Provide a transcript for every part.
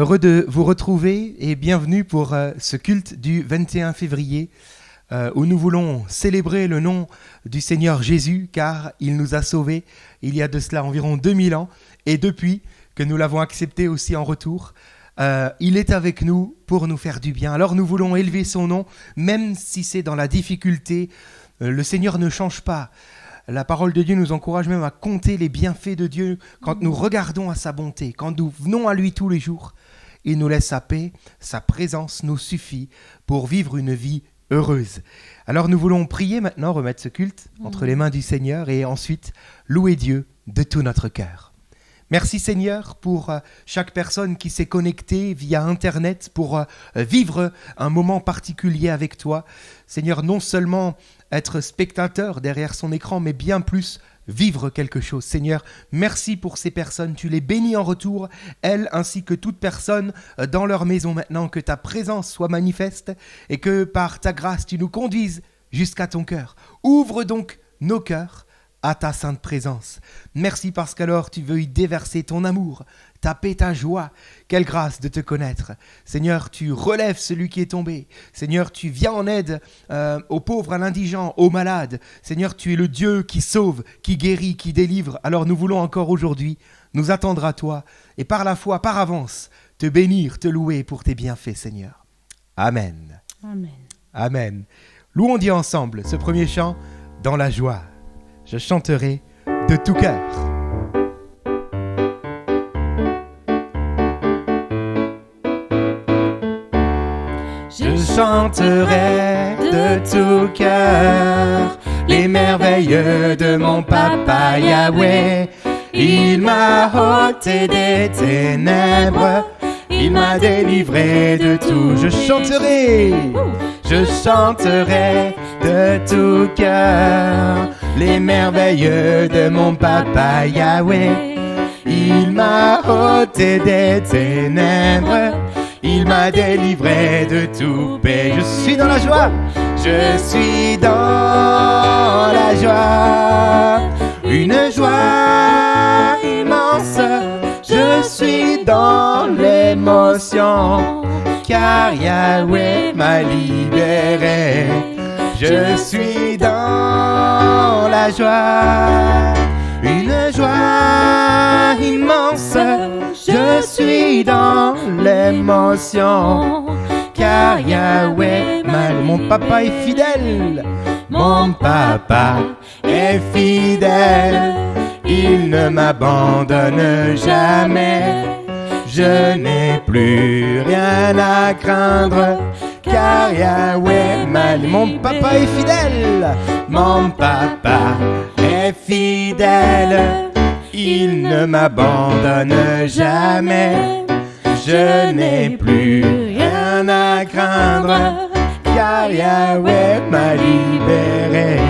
Heureux de vous retrouver et bienvenue pour ce culte du 21 février où nous voulons célébrer le nom du Seigneur Jésus car il nous a sauvés il y a de cela environ 2000 ans et depuis que nous l'avons accepté aussi en retour, il est avec nous pour nous faire du bien. Alors nous voulons élever son nom même si c'est dans la difficulté, le Seigneur ne change pas. La parole de Dieu nous encourage même à compter les bienfaits de Dieu quand nous regardons à sa bonté, quand nous venons à lui tous les jours. Il nous laisse sa paix, sa présence nous suffit pour vivre une vie heureuse. Alors nous voulons prier maintenant, remettre ce culte entre les mains du Seigneur et ensuite louer Dieu de tout notre cœur. Merci Seigneur pour chaque personne qui s'est connectée via Internet pour vivre un moment particulier avec toi. Seigneur, non seulement être spectateur derrière son écran, mais bien plus vivre quelque chose. Seigneur, merci pour ces personnes. Tu les bénis en retour, elles ainsi que toute personne dans leur maison maintenant. Que ta présence soit manifeste et que par ta grâce, tu nous conduises jusqu'à ton cœur. Ouvre donc nos cœurs à ta sainte présence. Merci parce qu'alors tu veux y déverser ton amour, ta paix, ta joie. Quelle grâce de te connaître. Seigneur, tu relèves celui qui est tombé. Seigneur, tu viens en aide aux pauvres, à l'indigent, aux malades. Seigneur, tu es le Dieu qui sauve, qui guérit, qui délivre. Alors nous voulons encore aujourd'hui nous attendre à toi et par la foi, par avance, te bénir, te louer pour tes bienfaits, Seigneur. Amen. Amen. Amen. Louons Dieu ensemble ce premier chant dans la joie. Je chanterai de tout cœur. Je chanterai de tout cœur les merveilles de mon Papa Yahweh. Il m'a ôté des ténèbres, il m'a délivré de tout. Je chanterai de tout cœur les merveilles de mon Papa Yahweh. Il m'a ôté des ténèbres, il m'a délivré de tout. Paix. Je suis dans la joie, je suis dans la joie, une joie immense. Je suis dans l'émotion, car Yahweh m'a libéré. Je suis dans la joie, une joie immense. Je suis dans l'émotion, car Yahweh m'a... Mon papa est fidèle, mon papa est fidèle. Il ne m'abandonne jamais. Je n'ai plus rien à craindre, car Yahweh m'a... Mon papa est fidèle, mon papa est fidèle. Il ne m'abandonne jamais. Je n'ai plus rien à craindre, car Yahweh m'a libéré.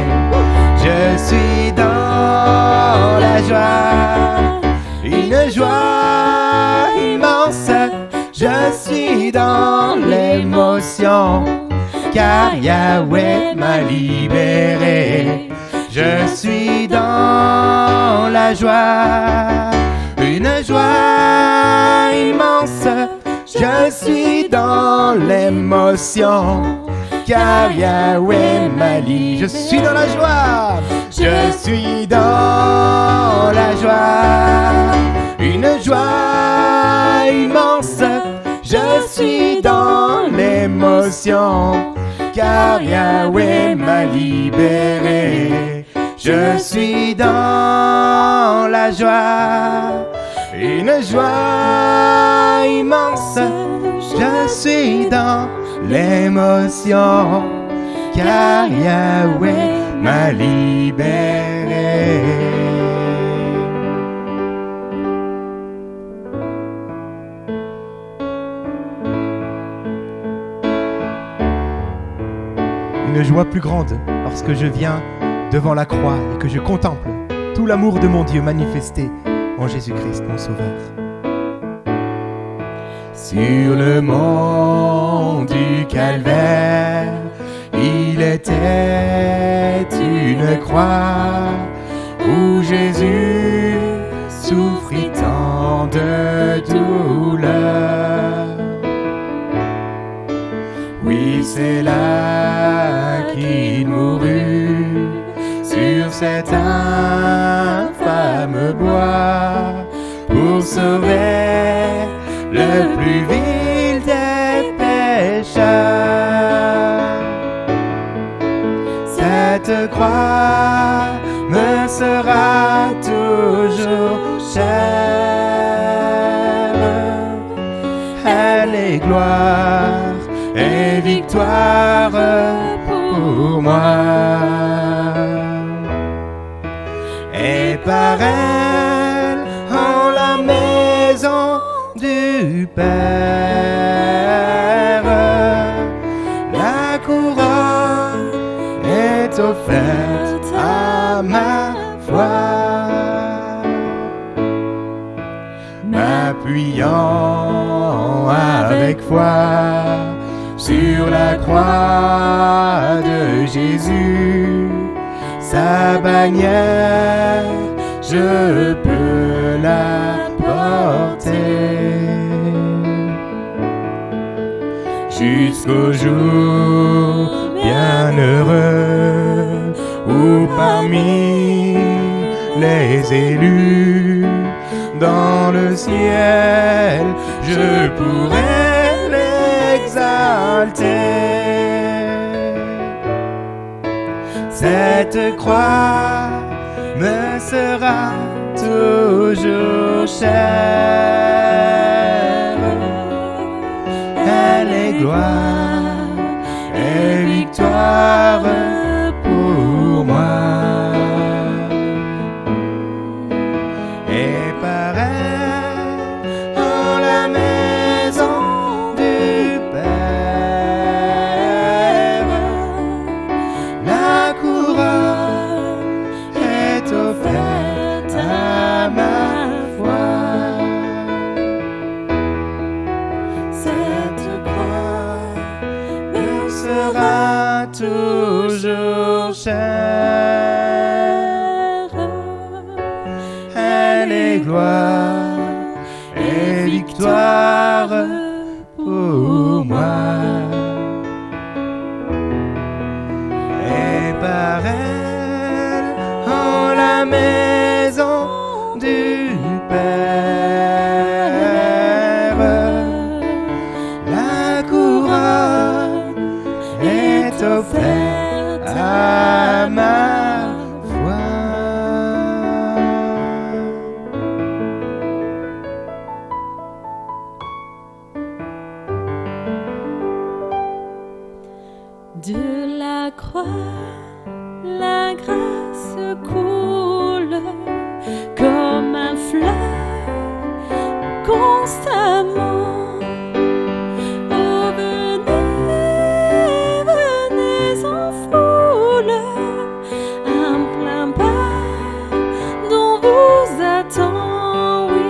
Je suis dans la joie, une joie immense. Je suis dans l'émotion, car Yahweh m'a libéré. Je suis dans la joie, une joie immense. Je suis dans l'émotion, car Yahweh m'a libéré. Je suis dans la joie, je suis dans la joie, une joie immense. Je suis dans l'émotion, car Yahweh m'a libéré. Je suis dans la joie, une joie immense. Je suis dans l'émotion, car Yahweh m'a libéré. Une joie plus grande lorsque je viens devant la croix et que je contemple tout l'amour de mon Dieu manifesté en Jésus-Christ, mon Sauveur. Sur le mont du Calvaire, il était une croix où Jésus souffrit tant de douleurs. Oui, c'est là qu'il mourut sur cet infâme bois pour sauver le plus vil des pécheurs. Cette croix me sera toujours chère. Elle est gloire et victoire pour moi. Et par elle, en la maison du Père, la couronne est offerte à ma foi. M'appuyant avec foi sur la croix de Jésus, sa bannière, je peux la porter jusqu'au jour bienheureux où parmi les élus dans le ciel je pourrai l'exalter. Cette croix me sera toujours chère. Elle est gloire et victoire pour moi. Et par elle, en la maison du Père, la couronne est offerte à ma foi. Cette croix me sera toujours chère. Elle est gloire et victoire pour moi. Et par elle, en la maison du Père, la couronne est offerte à ma foi. De la croix, la grâce coule comme un fleuve constamment. Oh, venez, venez en foule, un plein pas dont vous attend, oui.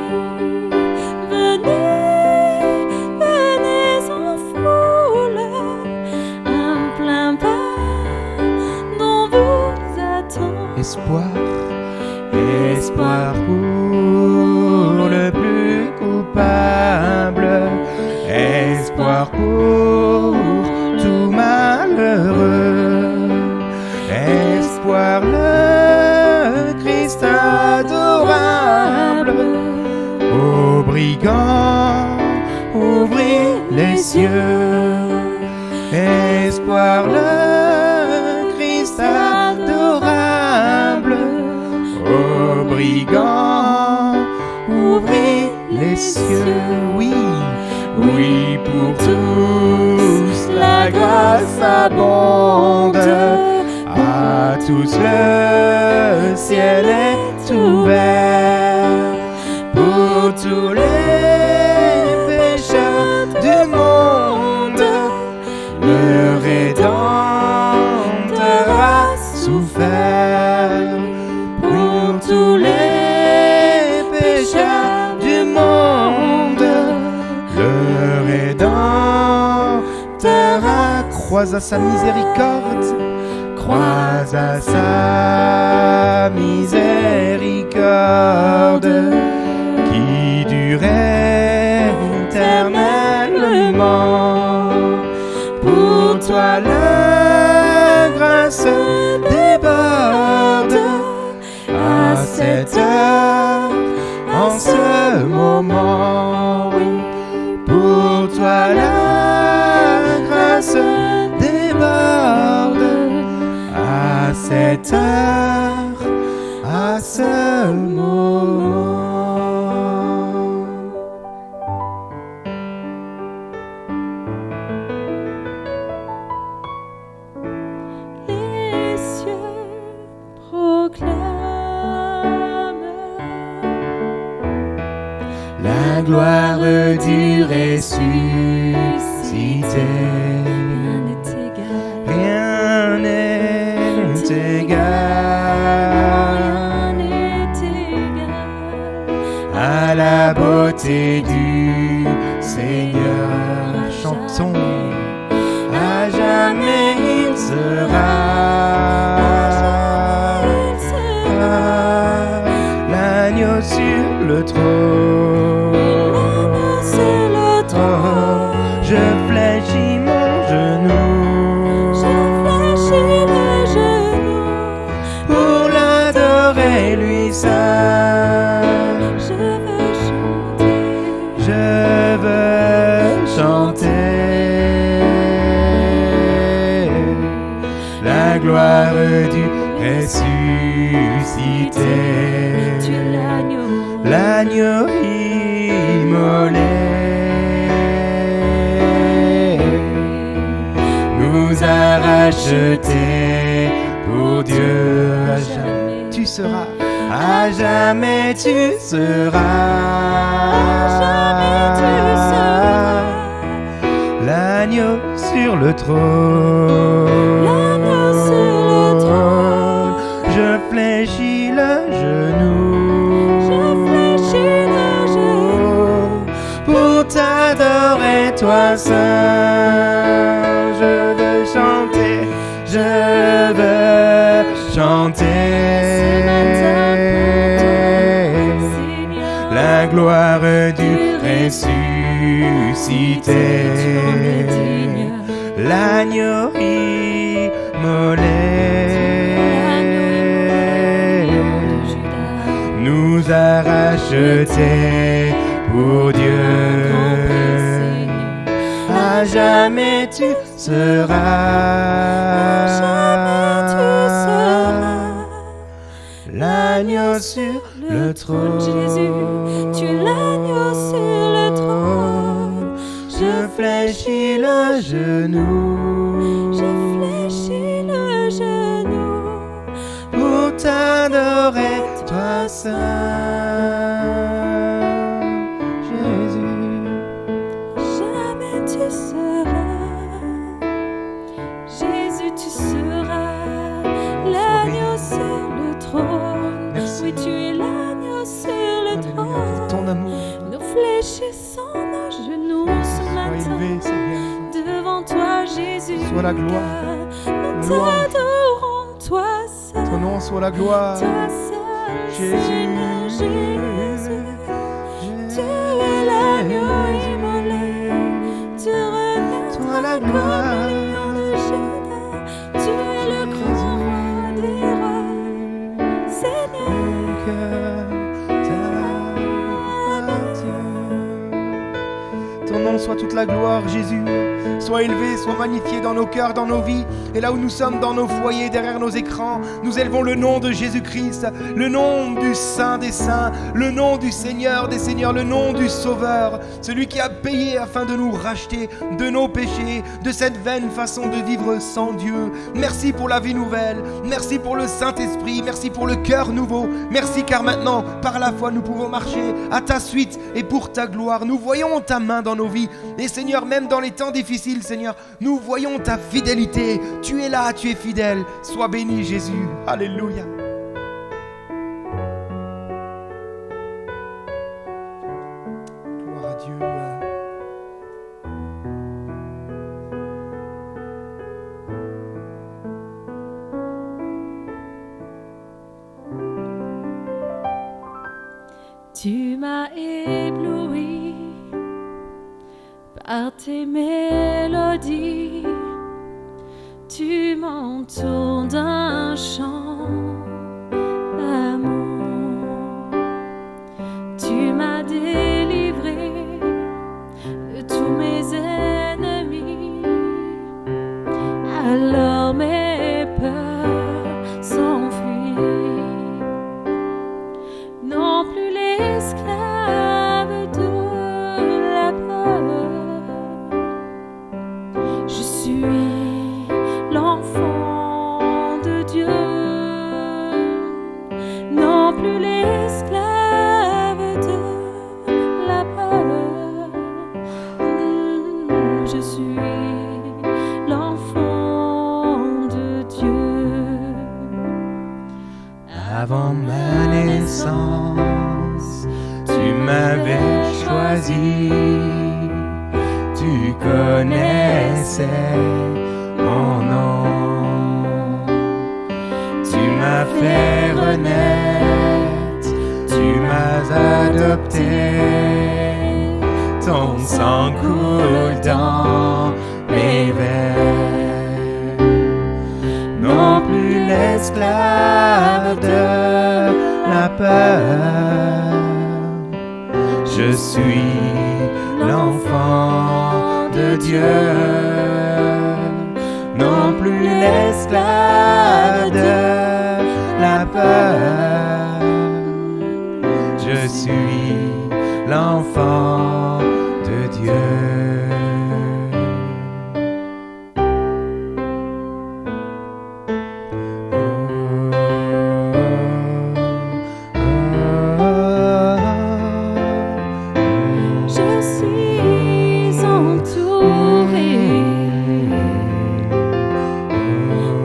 Venez, venez en foule, un plein pas dont vous attend. Espoir, espoir pour le plus coupable, espoir pour tout malheureux, espoir le Christ adorable. Ô brigands, ouvrez les cieux, espoir le Christ adorable. Ô brigands, ouvrez les cieux, oui, oui, pour tous la grâce abonde, à tous le ciel est ouvert, pour tous les pécheurs du monde, le Rédempteur a souffert. Pour tous les pécheurs du monde, le Rédempteur croise à sa miséricorde, croise à sa miséricorde, qui durait éternellement. Pour grâce déborde à cette heure, en ce moment. Oui, pour toi la grâce déborde à cette heure, à ce moment. Les cieux proclament La gloire du ressuscité. rien n'est égal, Rien n'est égal rien n'est égal à la beauté du Seigneur. Chantons, à jamais il sera l'agneau sur le trône. sur le trône. Je fléchis mon genou Je fléchis le genou, pour l'adorer lui seul. je veux chanter. Je veux chanter la gloire du ressuscité. Tu es l'agneau, L'agneau immolé nous a rachetés pour Dieu. À jamais tu seras, à jamais tu seras, l'agneau sur le trône. l'agneau sur le trône. Je fléchis le genou Je fléchis le genou pour t'adorer toi seul. Je veux chanter, je veux chanter la gloire du ressuscité. L'agneau immolé nous a rachetés pour Dieu. À jamais tu seras, l'agneau sur le trône. Jésus, tu es l'agneau sur le trône. Je fléchis le genou, Je fléchis le genou pour t'adorer toi seul, Jésus. jamais tu seras. Jésus, tu seras l'agneau sur le trône. Merci. Oui, tu es l'agneau sur le Alléluia, trône. ton amour. Nous fléchissons nos genoux ce Sois matin élevé, Seigneur. devant toi, Jésus. Soit la gloire, Nous louange. t'adorons, toi seul. Ton nom soit la gloire. Toi seul, Jésus. Seigneur Jésus. Tu es l'agneau immolé. Tu reviens Toi la comme gloire. le lion de Juda. Tu es le grand roi des rois. Seigneur, Mon cœur t'appartient. Ton nom soit toute la gloire, Jésus. Sois élevé, sois magnifié dans nos cœurs, dans nos vies. Et là où nous sommes, dans nos foyers, derrière nos écrans, nous élevons le nom de Jésus-Christ, le nom du Saint des Saints, le nom du Seigneur des Seigneurs, le nom du Sauveur, celui qui a payé afin de nous racheter de nos péchés, de cette vaine façon de vivre sans Dieu. Merci pour la vie nouvelle, merci pour le Saint-Esprit, merci pour le cœur nouveau, merci car maintenant, par la foi, nous pouvons marcher à ta suite et pour ta gloire. Nous voyons ta main dans nos vies et Seigneur, même dans les temps difficiles, Seigneur, nous voyons ta fidélité. Tu es là, tu es fidèle. Sois béni, Jésus. Alléluia. Gloire à Dieu. tu m'as ébloui par tes mélodies. tu m'entoures d'un chant d'amour. Tu m'as délivré de tous mes ennemis. Alors mes peurs s'enfuient. Non plus l'esclave de la peur. Je suis l'enfant de Dieu. Non plus l'esclave de la peur. Je suis l'enfant de Dieu. Avant ma naissance, tu m'avais choisi. Tu connaissais mon nom. Tu m'as fait renaître, tu m'as adopté. Ton sang coule dans mes veines. Non plus l'esclave de la peur. Je suis l'enfant de Dieu. Non plus l'esclave de la peur. Je suis l'enfant de Dieu. Je suis entourée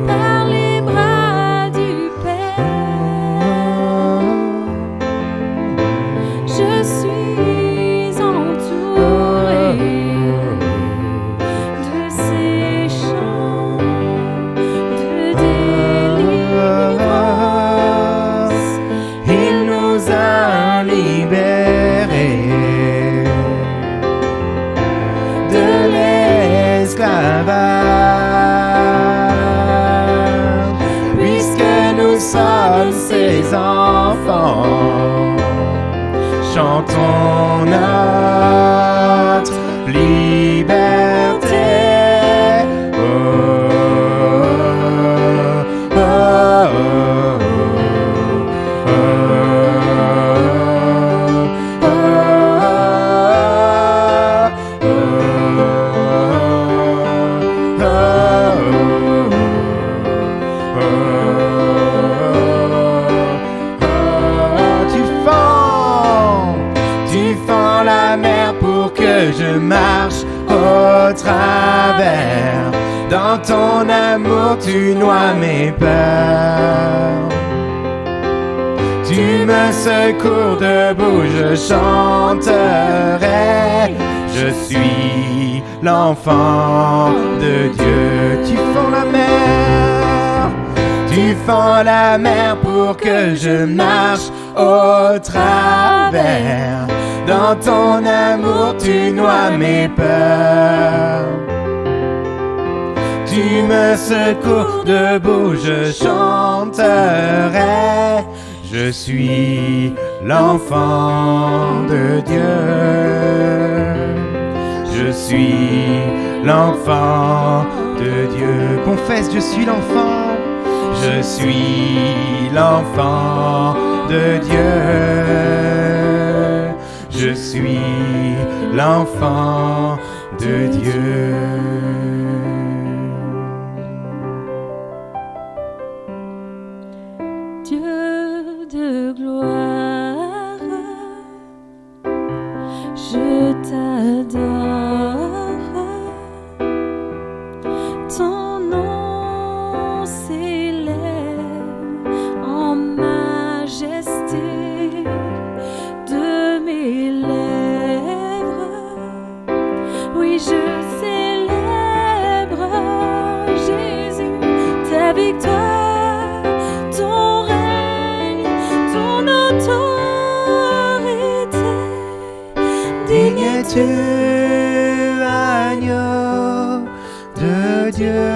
par les bras du Père. Je suis entourée de ces chants de délivrance. Il nous a libérés de l'esclavage, puisque nous sommes ses enfants. Chantons notre liberté. Oh, oh, oh, oh, oh, Tu fends la mer pour que je marche au travers. Dans ton amour, tu noies mes peurs. Tu me secours debout, je chanterai. Je suis l'enfant de Dieu. Tu fends la mer. Tu fends la mer pour que je marche au travers. Dans ton amour, tu noies mes peurs. Tu me secours debout, je chanterai. Je suis l'enfant de Dieu. Je suis l'enfant de Dieu. Confesse, je suis l'enfant. Je suis l'enfant de Dieu. Je suis l'enfant de Dieu. Dieu de gloire, je t'adore. Ton nom s'élève en majesté de mes lèvres. Oui, je célèbre Jésus, ta victoire, ton règne, ton autorité. Digne es-tu, agneau de Dieu.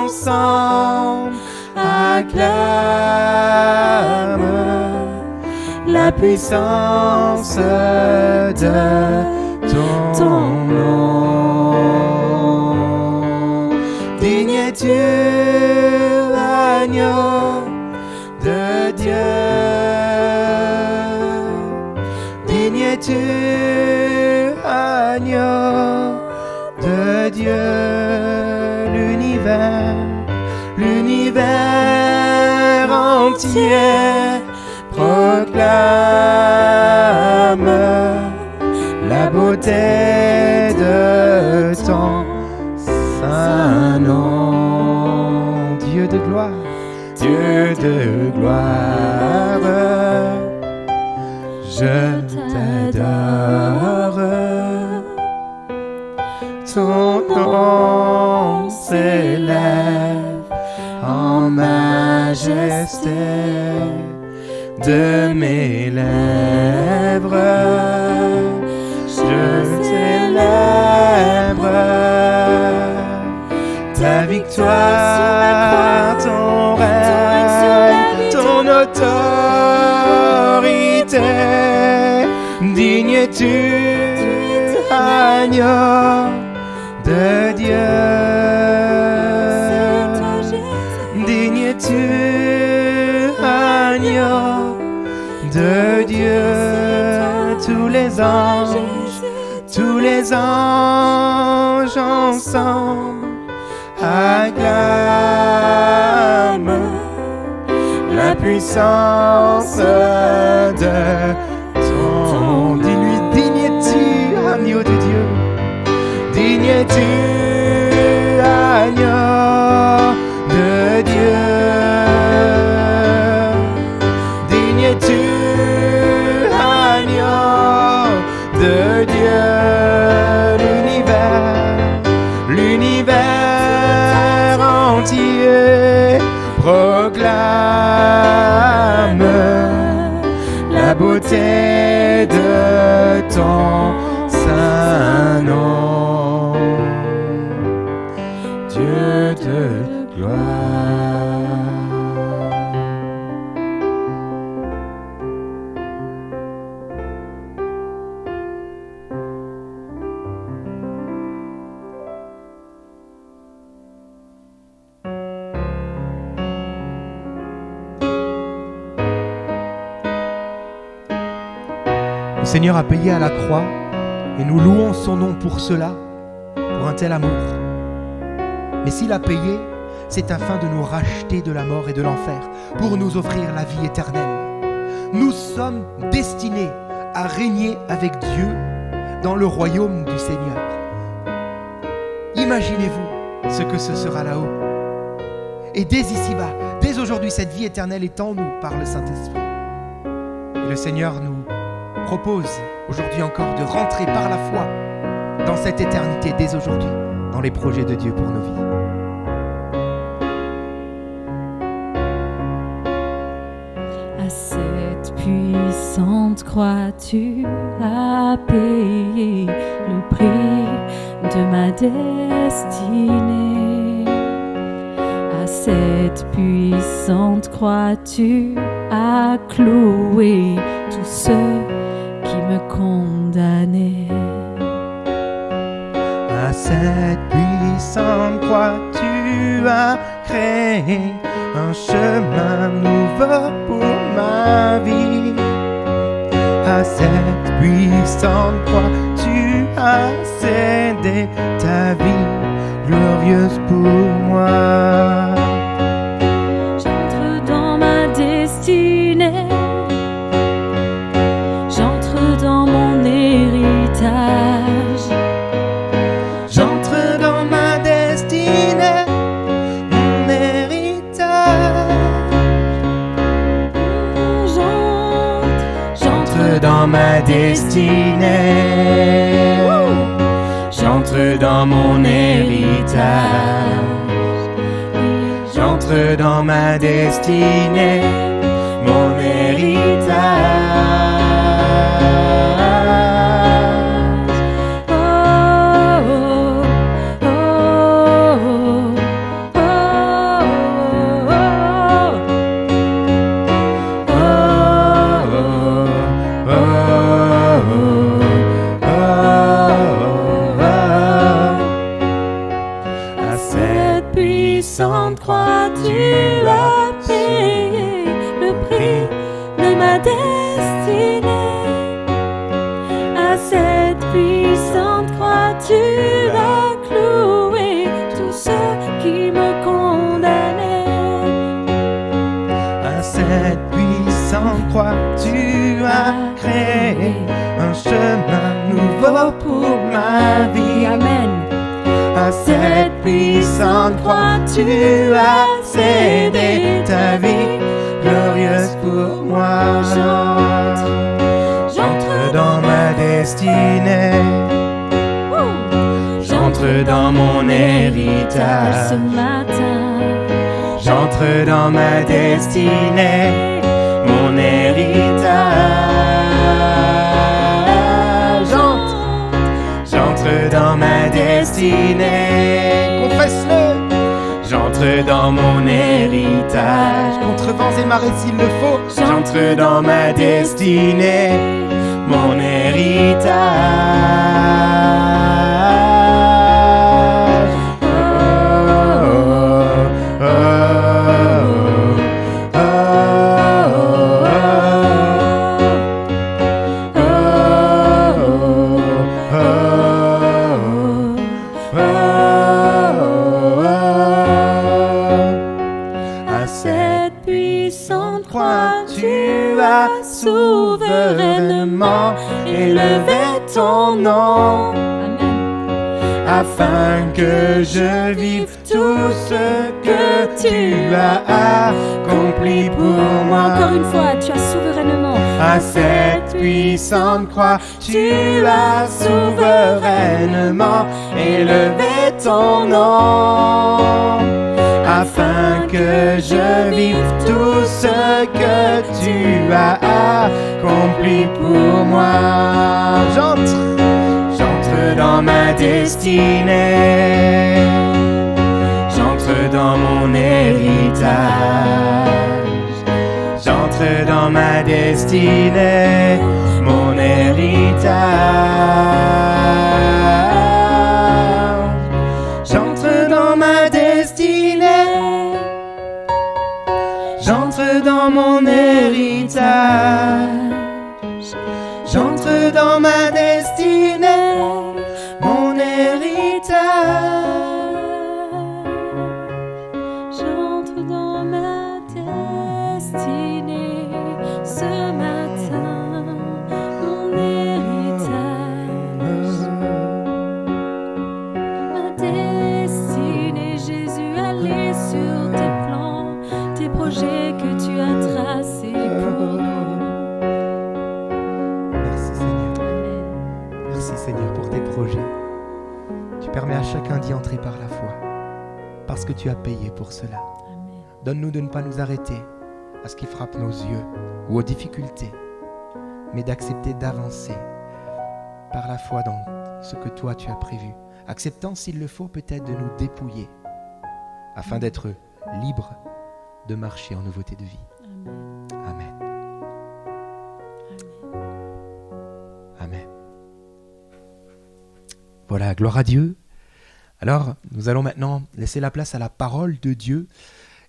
ensemble acclament la puissance de ton nom. Digne es-tu, agneau de Dieu. Digne es-tu, agneau de Dieu. L'univers entier proclame la beauté de ton saint nom. Dieu de gloire, Dieu de gloire, je t'adore. Ton nom s'élève en majesté de mes lèvres. Je célèbre ta victoire, ton règne, ton autorité. Digne es-tu, agneau de Dieu. Digne es-tu, agneau de Dieu. Tous les anges ensemble acclament la puissance de ton. Dis-lui, digne es-tu, agneau de Dieu. Digne es-tu, agneau de Dieu. Digne es-tu, agneau de Dieu. L'univers entier proclame la beauté de ton saint nom. Dieu de gloire. Le Seigneur a payé à la croix et nous louons son nom pour cela, pour un tel amour. Mais s'il a payé, c'est afin de nous racheter de la mort et de l'enfer, pour nous offrir la vie éternelle. Nous sommes destinés à régner avec Dieu dans le royaume du Seigneur. Imaginez-vous ce que ce sera là-haut. Et dès ici-bas, dès aujourd'hui, cette vie éternelle est en nous par le Saint-Esprit. Et le Seigneur nous propose aujourd'hui encore de rentrer par la foi dans cette éternité dès aujourd'hui, dans les projets de Dieu pour nos vies. À cette puissante croix, tu as payé le prix de ma destinée. À cette puissante croix, tu as cloué tous ceux qui me condamnaient. À cette puissante croix, tu as créé un chemin nouveau pour ma vie. À cette puissante croix, tu as cédé ta vie glorieuse pour moi. J'entre dans ma destinée, j'entre dans mon héritage. J'entre dans ma destinée, mon héritage. J'entre dans ma destinée. J'entre dans mon héritage. J'entre dans ma destinée, mon héritage. croix, tu as payé le prix de ma destinée. À cette puissante croix, tu as cloué tous ceux qui me condamnaient. À cette puissante croix, tu as créé un chemin nouveau pour ma vie. Amen. À cette puissante croix, tu as cédé ta vie glorieuse pour moi. J'entre dans ma destinée. J'entre dans mon héritage. Ce matin, J'entre dans ma destinée, mon héritage. J'entre dans ma destinée. Confesse-le. J'entre dans mon héritage. Contre vents et marées s'il le faut. J'entre dans ma destinée, mon héritage. À cette puissante croix, tu as souverainement élevé ton nom, Amen. afin que je vive tout ce que tu as accompli pour moi. Encore une fois, tu as souverainement. À cette puissante croix, tu as souverainement élevé ton nom, afin que je vive tout ce que tu as accompli pour moi. J'entre dans ma destinée. J'entre dans mon héritage. J'entre dans ma destinée, mon héritage. J'entre dans ma destinée. J'entre dans mon héritage. J'entre dans ma destinée, mon héritage. J'entre dans ma destinée ce matin, mon héritage. Ma destinée, Jésus, aller sur tes plans, tes projets que tu as tracés pour nous. Merci Seigneur. Amen. Merci Seigneur pour tes projets. Tu permets à chacun d'y entrer par la foi, parce que tu as payé pour cela. Amen. Donne-nous de ne pas nous arrêter à ce qui frappe nos yeux ou aux difficultés, mais d'accepter d'avancer par la foi dans ce que toi tu as prévu, acceptant s'il le faut peut-être de nous dépouiller, afin d'être libres de marcher en nouveauté de vie. Amen. Amen. Amen. Voilà, gloire à Dieu. Alors, nous allons maintenant laisser la place à la parole de Dieu.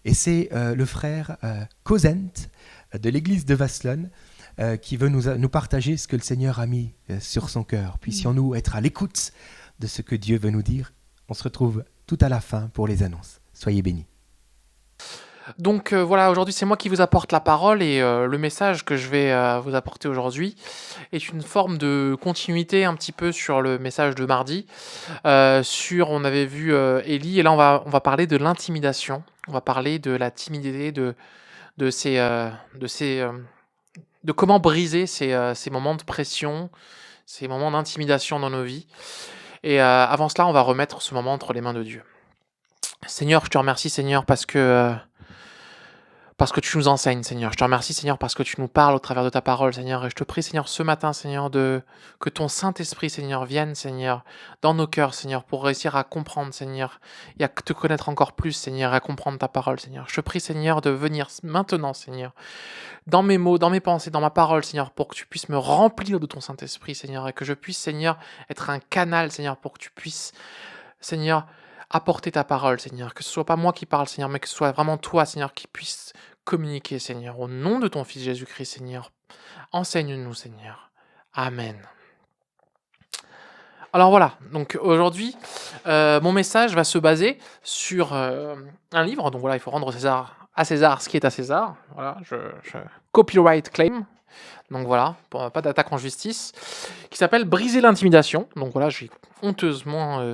Et c'est le frère Cosent de l'église de Vasselonne qui veut nous partager ce que le Seigneur a mis sur son cœur. Puissions-nous être à l'écoute de ce que Dieu veut nous dire. On se retrouve tout à la fin pour les annonces. Soyez bénis. Donc voilà, aujourd'hui c'est moi qui vous apporte la parole et le message que je vais vous apporter aujourd'hui est une forme de continuité un petit peu sur le message de mardi. On avait vu Élie et là on va parler de l'intimidation. On va parler de la timidité, de comment briser ces moments de pression, ces moments d'intimidation dans nos vies. Et avant cela, on va remettre ce moment entre les mains de Dieu. Seigneur, je te remercie, Seigneur, parce que tu nous enseignes, Seigneur. Je te remercie, Seigneur, parce que tu nous parles au travers de ta parole, Seigneur. Et je te prie, Seigneur, ce matin, Seigneur, que ton Saint-Esprit, Seigneur, vienne, Seigneur, dans nos cœurs, Seigneur, pour réussir à comprendre, Seigneur, et à te connaître encore plus, Seigneur, et à comprendre ta parole, Seigneur. Je te prie, Seigneur, de venir maintenant, Seigneur, dans mes mots, dans mes pensées, dans ma parole, Seigneur, pour que tu puisses me remplir de ton Saint-Esprit, Seigneur, et que je puisse, Seigneur, être un canal, Seigneur, pour que tu puisses, Seigneur, apporter ta parole, Seigneur. Que ce soit pas moi qui parle, Seigneur, mais que ce soit vraiment toi, Seigneur, qui puisse communiquer, Seigneur. Au nom de ton Fils Jésus-Christ, Seigneur, enseigne-nous, Seigneur. Amen. Alors voilà, donc aujourd'hui, mon message va se baser sur un livre. Donc voilà, il faut rendre à César ce qui est à César. Voilà, je copyright claim. Donc voilà, pas d'attaque en justice. Qui s'appelle Briser l'intimidation. Donc voilà, j'ai honteusement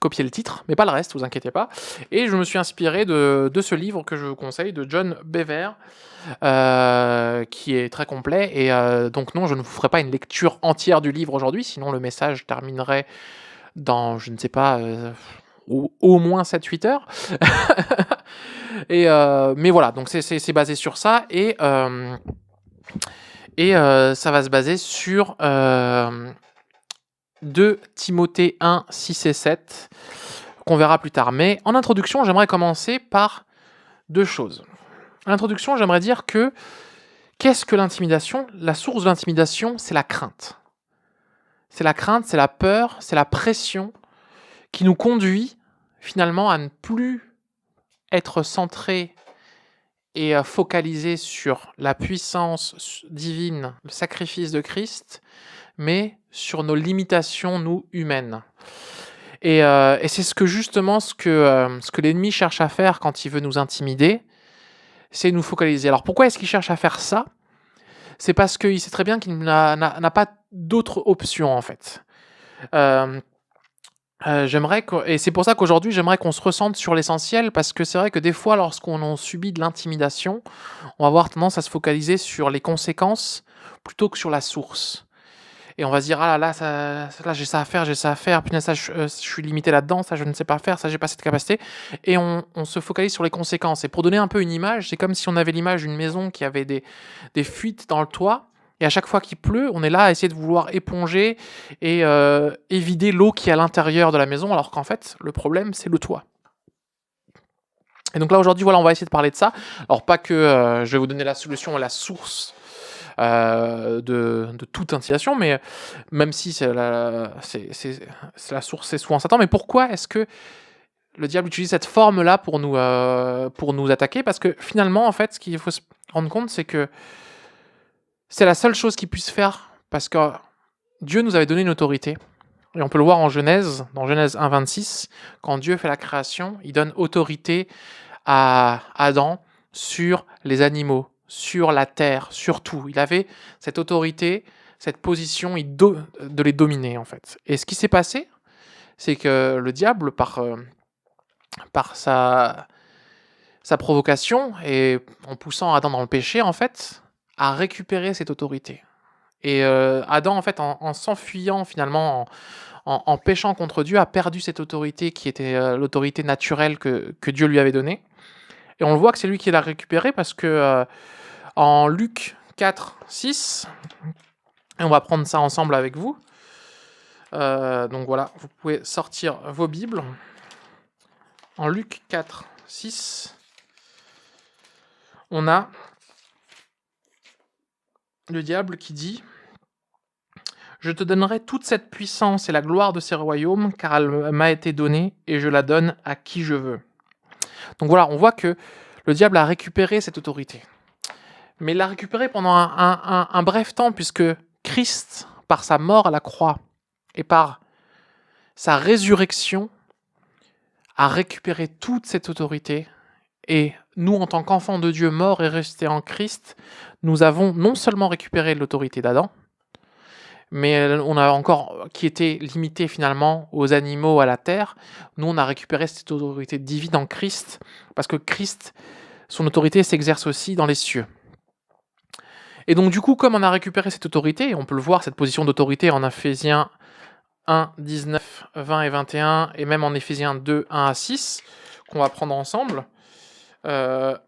copié le titre, mais pas le reste, vous inquiétez pas. Et je me suis inspiré de ce livre que je vous conseille, de John Bever, qui est très complet. Et donc non, je ne vous ferai pas une lecture entière du livre aujourd'hui, sinon le message terminerait dans, je ne sais pas, au moins 7-8 heures. Mais voilà, donc c'est basé sur ça. Et ça va se baser sur 2 Timothée 1, 6 et 7, qu'on verra plus tard. Mais en introduction, j'aimerais commencer par 2 choses. En introduction, j'aimerais dire que qu'est-ce que l'intimidation ? La source de l'intimidation, c'est la crainte. C'est la crainte, c'est la peur, c'est la pression qui nous conduit finalement à ne plus être centré et focalisé sur la puissance divine, le sacrifice de Christ, mais sur nos limitations, nous, humaines. Et c'est justement ce que l'ennemi cherche à faire quand il veut nous intimider, c'est nous focaliser. Alors pourquoi est-ce qu'il cherche à faire ça ? C'est parce qu'il sait très bien qu'il n'a pas d'autre option, en fait. Et c'est pour ça qu'aujourd'hui, j'aimerais qu'on se ressente sur l'essentiel, parce que c'est vrai que des fois, lorsqu'on subit de l'intimidation, on va avoir tendance à se focaliser sur les conséquences plutôt que sur la source. Et on va se dire, ah là, là j'ai ça à faire, punaise, ça, je suis limité là-dedans, ça, je ne sais pas faire, ça, j'ai pas cette capacité. Et on se focalise sur les conséquences. Et pour donner un peu une image, c'est comme si on avait l'image d'une maison qui avait des fuites dans le toit. Et à chaque fois qu'il pleut, on est là à essayer de vouloir éponger et vider l'eau qui est à l'intérieur de la maison, alors qu'en fait, le problème, c'est le toit. Et donc là, aujourd'hui, voilà, on va essayer de parler de ça. Alors, pas que je vais vous donner la solution à la source de toute intimidation, mais même si c'est la source, c'est souvent Satan. Mais pourquoi est-ce que le diable utilise cette forme-là pour nous attaquer ? Parce que finalement, en fait, ce qu'il faut se rendre compte, c'est que c'est la seule chose qu'il puisse faire, parce que Dieu nous avait donné une autorité. Et on peut le voir en Genèse, dans Genèse 1, 26, quand Dieu fait la création, il donne autorité à Adam sur les animaux, sur la terre, sur tout. Il avait cette autorité, cette position de les dominer, en fait. Et ce qui s'est passé, c'est que le diable, par sa provocation, et en poussant Adam dans le péché, en fait, a récupéré cette autorité. Et Adam, en fait, en s'enfuyant finalement, en péchant contre Dieu, a perdu cette autorité qui était l'autorité naturelle que Dieu lui avait donnée. Et on le voit que c'est lui qui l'a récupérée, parce que en Luc 4, 6, et on va prendre ça ensemble avec vous. Donc voilà, vous pouvez sortir vos Bibles. En Luc 4, 6, on a le diable qui dit « Je te donnerai toute cette puissance et la gloire de ces royaumes, car elle m'a été donnée, et je la donne à qui je veux. » Donc voilà, on voit que le diable a récupéré cette autorité. Mais il l'a récupérée pendant un bref temps, puisque Christ, par sa mort à la croix et par sa résurrection, a récupéré toute cette autorité. Et nous, en tant qu'enfants de Dieu morts et restés en Christ, nous avons non seulement récupéré l'autorité d'Adam, mais on a encore, qui était limité finalement aux animaux, à la terre, nous on a récupéré cette autorité divine en Christ, parce que Christ, son autorité s'exerce aussi dans les cieux. Et donc du coup, comme on a récupéré cette autorité, on peut le voir, cette position d'autorité en Ephésiens 1, 19, 20 et 21, et même en Éphésiens 2, 1 à 6, qu'on va prendre ensemble.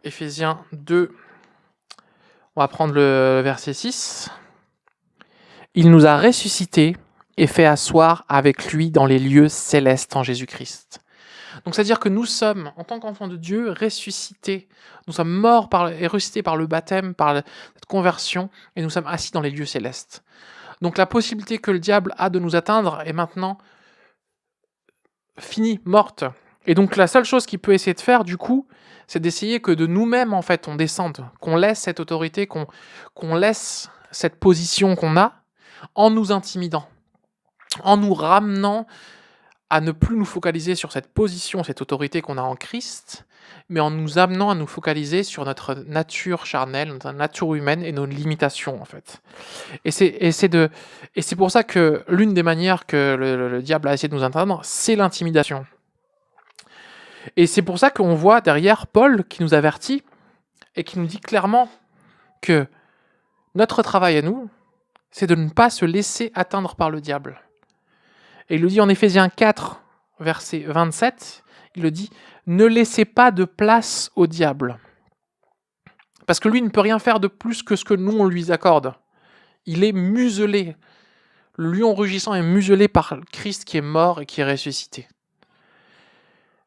Éphésiens 2, on va prendre le verset 6. Il nous a ressuscités et fait asseoir avec lui dans les lieux célestes en Jésus-Christ. Donc c'est-à-dire que nous sommes, en tant qu'enfants de Dieu, ressuscités. Nous sommes morts et ressuscités par le baptême, par cette conversion, et nous sommes assis dans les lieux célestes. Donc la possibilité que le diable a de nous atteindre est maintenant finie, morte. Et donc la seule chose qu'il peut essayer de faire, du coup, c'est d'essayer que de nous-mêmes, en fait, on descende, qu'on laisse cette autorité, qu'on laisse cette position qu'on a, en nous intimidant, en nous ramenant à ne plus nous focaliser sur cette position, cette autorité qu'on a en Christ, mais en nous amenant à nous focaliser sur notre nature charnelle, notre nature humaine et nos limitations, en fait. Et c'est pour ça que l'une des manières que le diable a essayé de nous atteindre, c'est l'intimidation. Et c'est pour ça qu'on voit derrière Paul qui nous avertit et qui nous dit clairement que notre travail à nous, c'est de ne pas se laisser atteindre par le diable. Et il le dit en Éphésiens 4, verset 27, il le dit « Ne laissez pas de place au diable ». Parce que lui ne peut rien faire de plus que ce que nous, on lui accorde. Il est muselé. Le lion rugissant est muselé par Christ qui est mort et qui est ressuscité.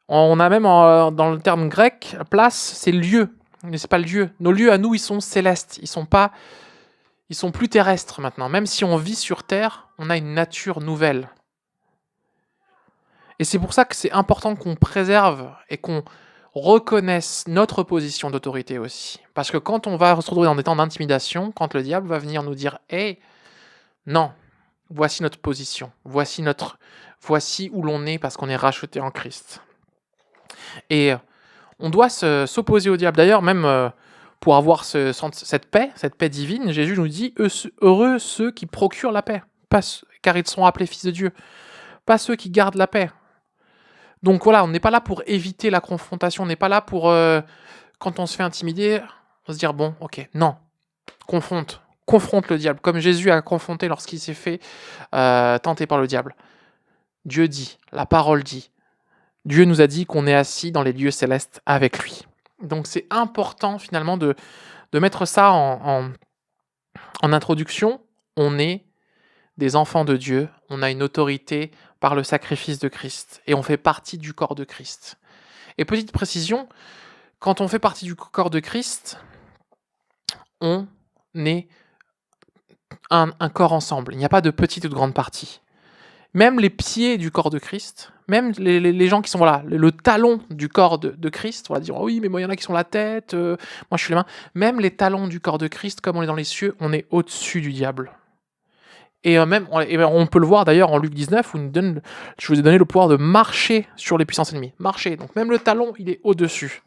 On a même dans le terme grec, place, c'est lieu, mais c'est pas le lieu. Nos lieux à nous, ils sont célestes, ils sont plus terrestres maintenant. Même si on vit sur terre, on a une nature nouvelle. Et c'est pour ça que c'est important qu'on préserve et qu'on reconnaisse notre position d'autorité aussi. Parce que quand on va se retrouver dans des temps d'intimidation, quand le diable va venir nous dire « Hey, non, voici notre position, voici où l'on est parce qu'on est racheté en Christ. » Et on doit s'opposer au diable. D'ailleurs, même pour avoir cette paix divine, Jésus nous dit « Heureux ceux qui procurent la paix, car ils sont appelés fils de Dieu. » Pas ceux qui gardent la paix. Donc voilà, on n'est pas là pour éviter la confrontation, on n'est pas là pour, quand on se fait intimider, on se dire, bon, ok, non, confronte le diable, comme Jésus a confronté lorsqu'il s'est fait tenter par le diable. Dieu dit, la parole dit, Dieu nous a dit qu'on est assis dans les lieux célestes avec lui. Donc c'est important finalement de mettre ça en introduction. On est des enfants de Dieu, on a une autorité par le sacrifice de Christ, et on fait partie du corps de Christ. Et petite précision, quand on fait partie du corps de Christ, on est un corps ensemble, il n'y a pas de petite ou de grande partie. Même les pieds du corps de Christ, même les gens qui sont voilà, le talon du corps de Christ, on va dire, oh oui, mais moi il y en a qui sont la tête, moi je suis les mains, même les talons du corps de Christ, comme on est dans les cieux, on est au-dessus du diable. Et même, on peut le voir d'ailleurs en Luc 19, où je vous ai donné le pouvoir de marcher sur les puissances ennemies. Marcher, donc même le talon, il est au-dessus.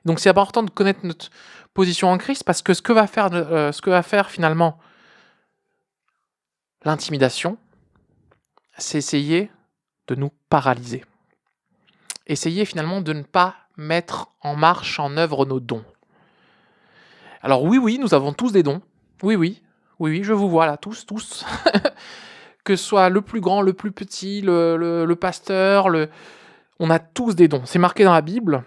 Donc c'est important de connaître notre position en Christ, parce que ce que va faire finalement l'intimidation, c'est essayer de nous paralyser. Essayer finalement de ne pas mettre en marche, en œuvre nos dons. Alors oui, nous avons tous des dons. Oui, je vous vois là, tous. Que ce soit le plus grand, le plus petit, le pasteur, on a tous des dons. C'est marqué dans la Bible,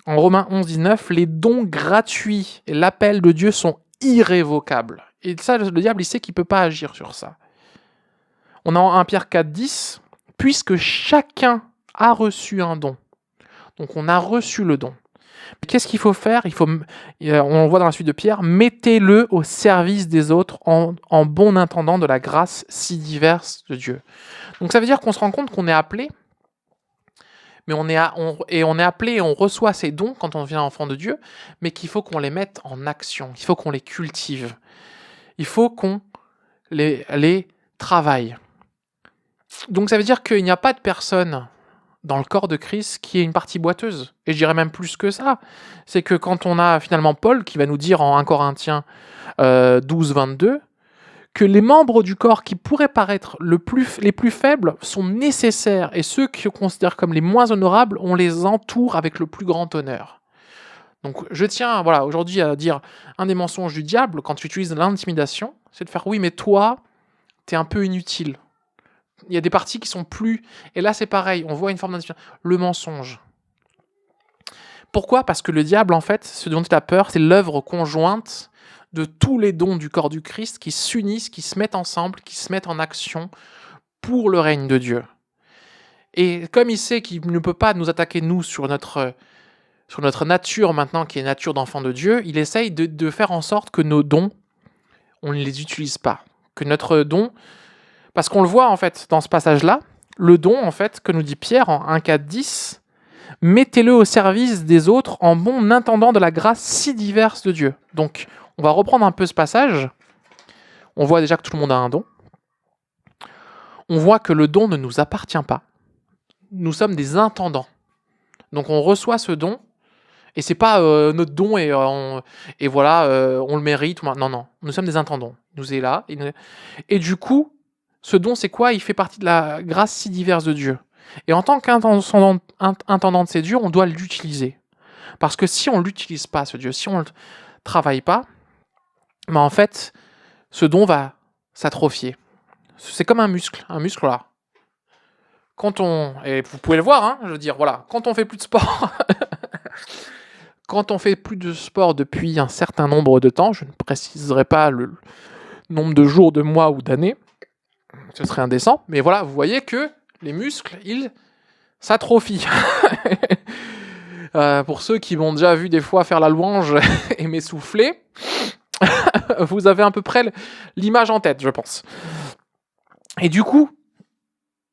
en Romains 11, 19, les dons gratuits et l'appel de Dieu sont irrévocables. Et ça, le diable, il sait qu'il ne peut pas agir sur ça. On a en 1 Pierre 4, 10, puisque chacun a reçu un don. Donc on a reçu le don. Qu'est-ce qu'il faut faire ? On le voit dans la suite de Pierre, mettez-le au service des autres en bon intendant de la grâce si diverse de Dieu. Donc ça veut dire qu'on se rend compte qu'on est appelé, mais on est appelé et on reçoit ces dons quand on devient enfant de Dieu, mais qu'il faut qu'on les mette en action, il faut qu'on les cultive, il faut qu'on les travaille. Donc ça veut dire qu'il n'y a pas de personne dans le corps de Christ qui est une partie boiteuse. Et je dirais même plus que ça. C'est que quand on a finalement Paul qui va nous dire en 1 Corinthiens 12, 22, que les membres du corps qui pourraient paraître les plus faibles sont nécessaires, et ceux qui se considèrent comme les moins honorables, on les entoure avec le plus grand honneur. Donc je tiens aujourd'hui à dire un des mensonges du diable quand tu utilises l'intimidation, c'est de faire oui, mais toi, t'es un peu inutile. Il y a des parties qui sont plus... Et là, c'est pareil, on voit une forme d'intimidation. Le mensonge. Pourquoi ? Parce que le diable, en fait, ce dont il a peur, c'est l'œuvre conjointe de tous les dons du corps du Christ qui s'unissent, qui se mettent ensemble, qui se mettent en action pour le règne de Dieu. Et comme il sait qu'il ne peut pas nous attaquer, nous, sur notre nature maintenant, qui est nature d'enfant de Dieu, il essaye de faire en sorte que nos dons, on ne les utilise pas. Que notre don... Parce qu'on le voit, en fait, dans ce passage-là, le don, en fait, que nous dit Pierre en 1,4,10, « Mettez-le au service des autres en bon intendant de la grâce si diverse de Dieu. » Donc, on va reprendre un peu ce passage. On voit déjà que tout le monde a un don. On voit que le don ne nous appartient pas. Nous sommes des intendants. Donc, on reçoit ce don, et c'est pas notre don et voilà, on le mérite. Non, non. Nous sommes des intendants. Il nous est là. Et du coup, ce don, c'est quoi? Il fait partie de la grâce si diverse de Dieu. Et en tant qu'intendant de ces dieux, on doit l'utiliser. Parce que si on ne l'utilise pas, ce Dieu, si on ne le travaille pas, ben en fait, ce don va s'atrophier. C'est comme un muscle là. Et vous pouvez le voir, hein, je veux dire, voilà, quand on fait plus de sport, quand on fait plus de sport depuis un certain nombre de temps, je ne préciserai pas le nombre de jours, de mois ou d'années, ce serait indécent, mais voilà, vous voyez que les muscles, ils s'atrophient. Pour ceux qui m'ont déjà vu des fois faire la louange et m'essouffler, vous avez à peu près l'image en tête, je pense. Et du coup,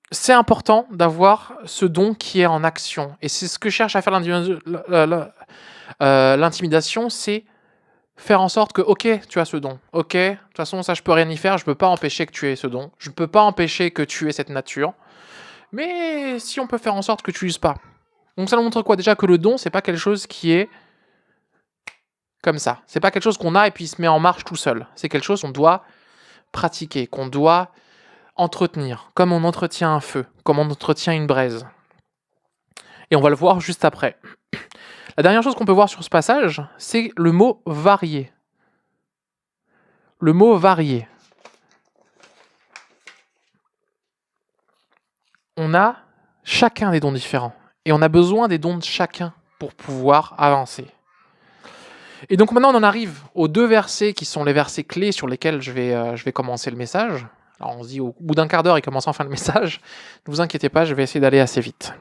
c'est important d'avoir ce don qui est en action. Et c'est ce que cherche à faire l'intimidation, c'est faire en sorte que, ok, tu as ce don. Ok, de toute façon, ça, je peux rien y faire. Je peux pas empêcher que tu aies ce don. Je ne peux pas empêcher que tu aies cette nature. Mais si on peut faire en sorte que tu l'uses pas. Donc ça nous montre quoi? Déjà que le don, c'est pas quelque chose qui est comme ça. C'est pas quelque chose qu'on a et puis il se met en marche tout seul. C'est quelque chose qu'on doit pratiquer, qu'on doit entretenir, comme on entretient un feu, comme on entretient une braise. Et on va le voir juste après. La dernière chose qu'on peut voir sur ce passage, c'est le mot varier. Le mot varier. On a chacun des dons différents. Et on a besoin des dons de chacun pour pouvoir avancer. Et donc maintenant, on en arrive aux deux versets qui sont les versets clés sur lesquels je vais commencer le message. Alors on se dit, au bout d'un quart d'heure, il commence enfin le message. Ne vous inquiétez pas, je vais essayer d'aller assez vite.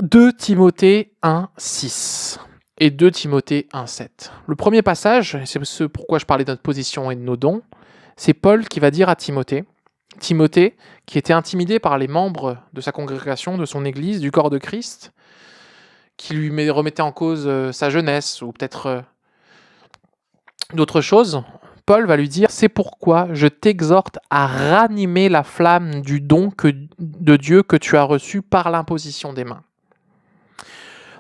2 Timothée 1,6 et 2 Timothée 1,7. Le premier passage, c'est ce pourquoi je parlais de notre position et de nos dons, c'est Paul qui va dire à Timothée, qui était intimidé par les membres de sa congrégation, de son église, du corps de Christ, qui lui remettait en cause sa jeunesse ou peut-être d'autres choses, Paul va lui dire « C'est pourquoi je t'exhorte à ranimer la flamme du don de Dieu que tu as reçu par l'imposition des mains. »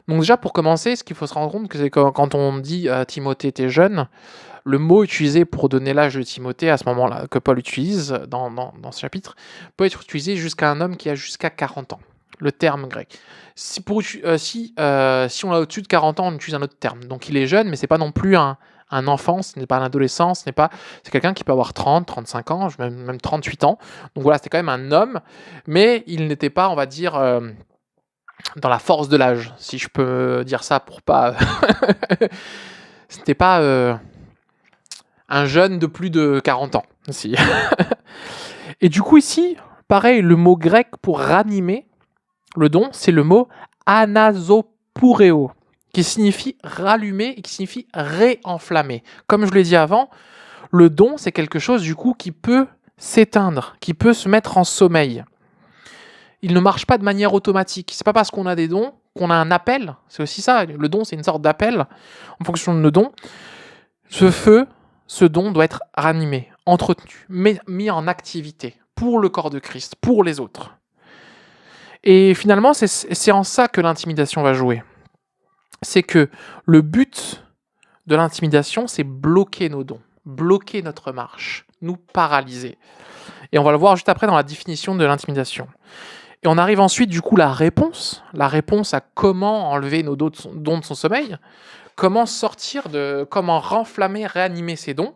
Donc déjà, pour commencer, ce qu'il faut se rendre compte, c'est que quand on dit Timothée, t'es jeune, le mot utilisé pour donner l'âge de Timothée à ce moment-là, que Paul utilise dans ce chapitre, peut être utilisé jusqu'à un homme qui a jusqu'à 40 ans. Le terme grec. Si on a au-dessus de 40 ans, on utilise un autre terme. Donc il est jeune, mais c'est pas non plus un enfant, ce n'est pas un adolescent, c'est quelqu'un qui peut avoir 30, 35 ans, même 38 ans. Donc voilà, c'était quand même un homme, mais il n'était pas, on va dire, dans la force de l'âge, si je peux dire ça pour pas... C'était pas un jeune de plus de 40 ans. Si. Et du coup ici, pareil, le mot grec pour ranimer, le don, c'est le mot anasopoureo, qui signifie rallumer et qui signifie réenflammer. Comme je l'ai dit avant, le don, c'est quelque chose du coup qui peut s'éteindre, qui peut se mettre en sommeil. Il ne marche pas de manière automatique. C'est pas parce qu'on a des dons qu'on a un appel. C'est aussi ça. Le don, c'est une sorte d'appel en fonction de nos dons. Ce don doit être ranimé, entretenu, mis en activité pour le corps de Christ, pour les autres. Et finalement, c'est en ça que l'intimidation va jouer. C'est que le but de l'intimidation, c'est bloquer nos dons, bloquer notre marche, nous paralyser. Et on va le voir juste après dans la définition de l'intimidation. Et on arrive ensuite, du coup, la réponse à comment enlever nos dons de son sommeil, comment comment renflammer, réanimer ces dons.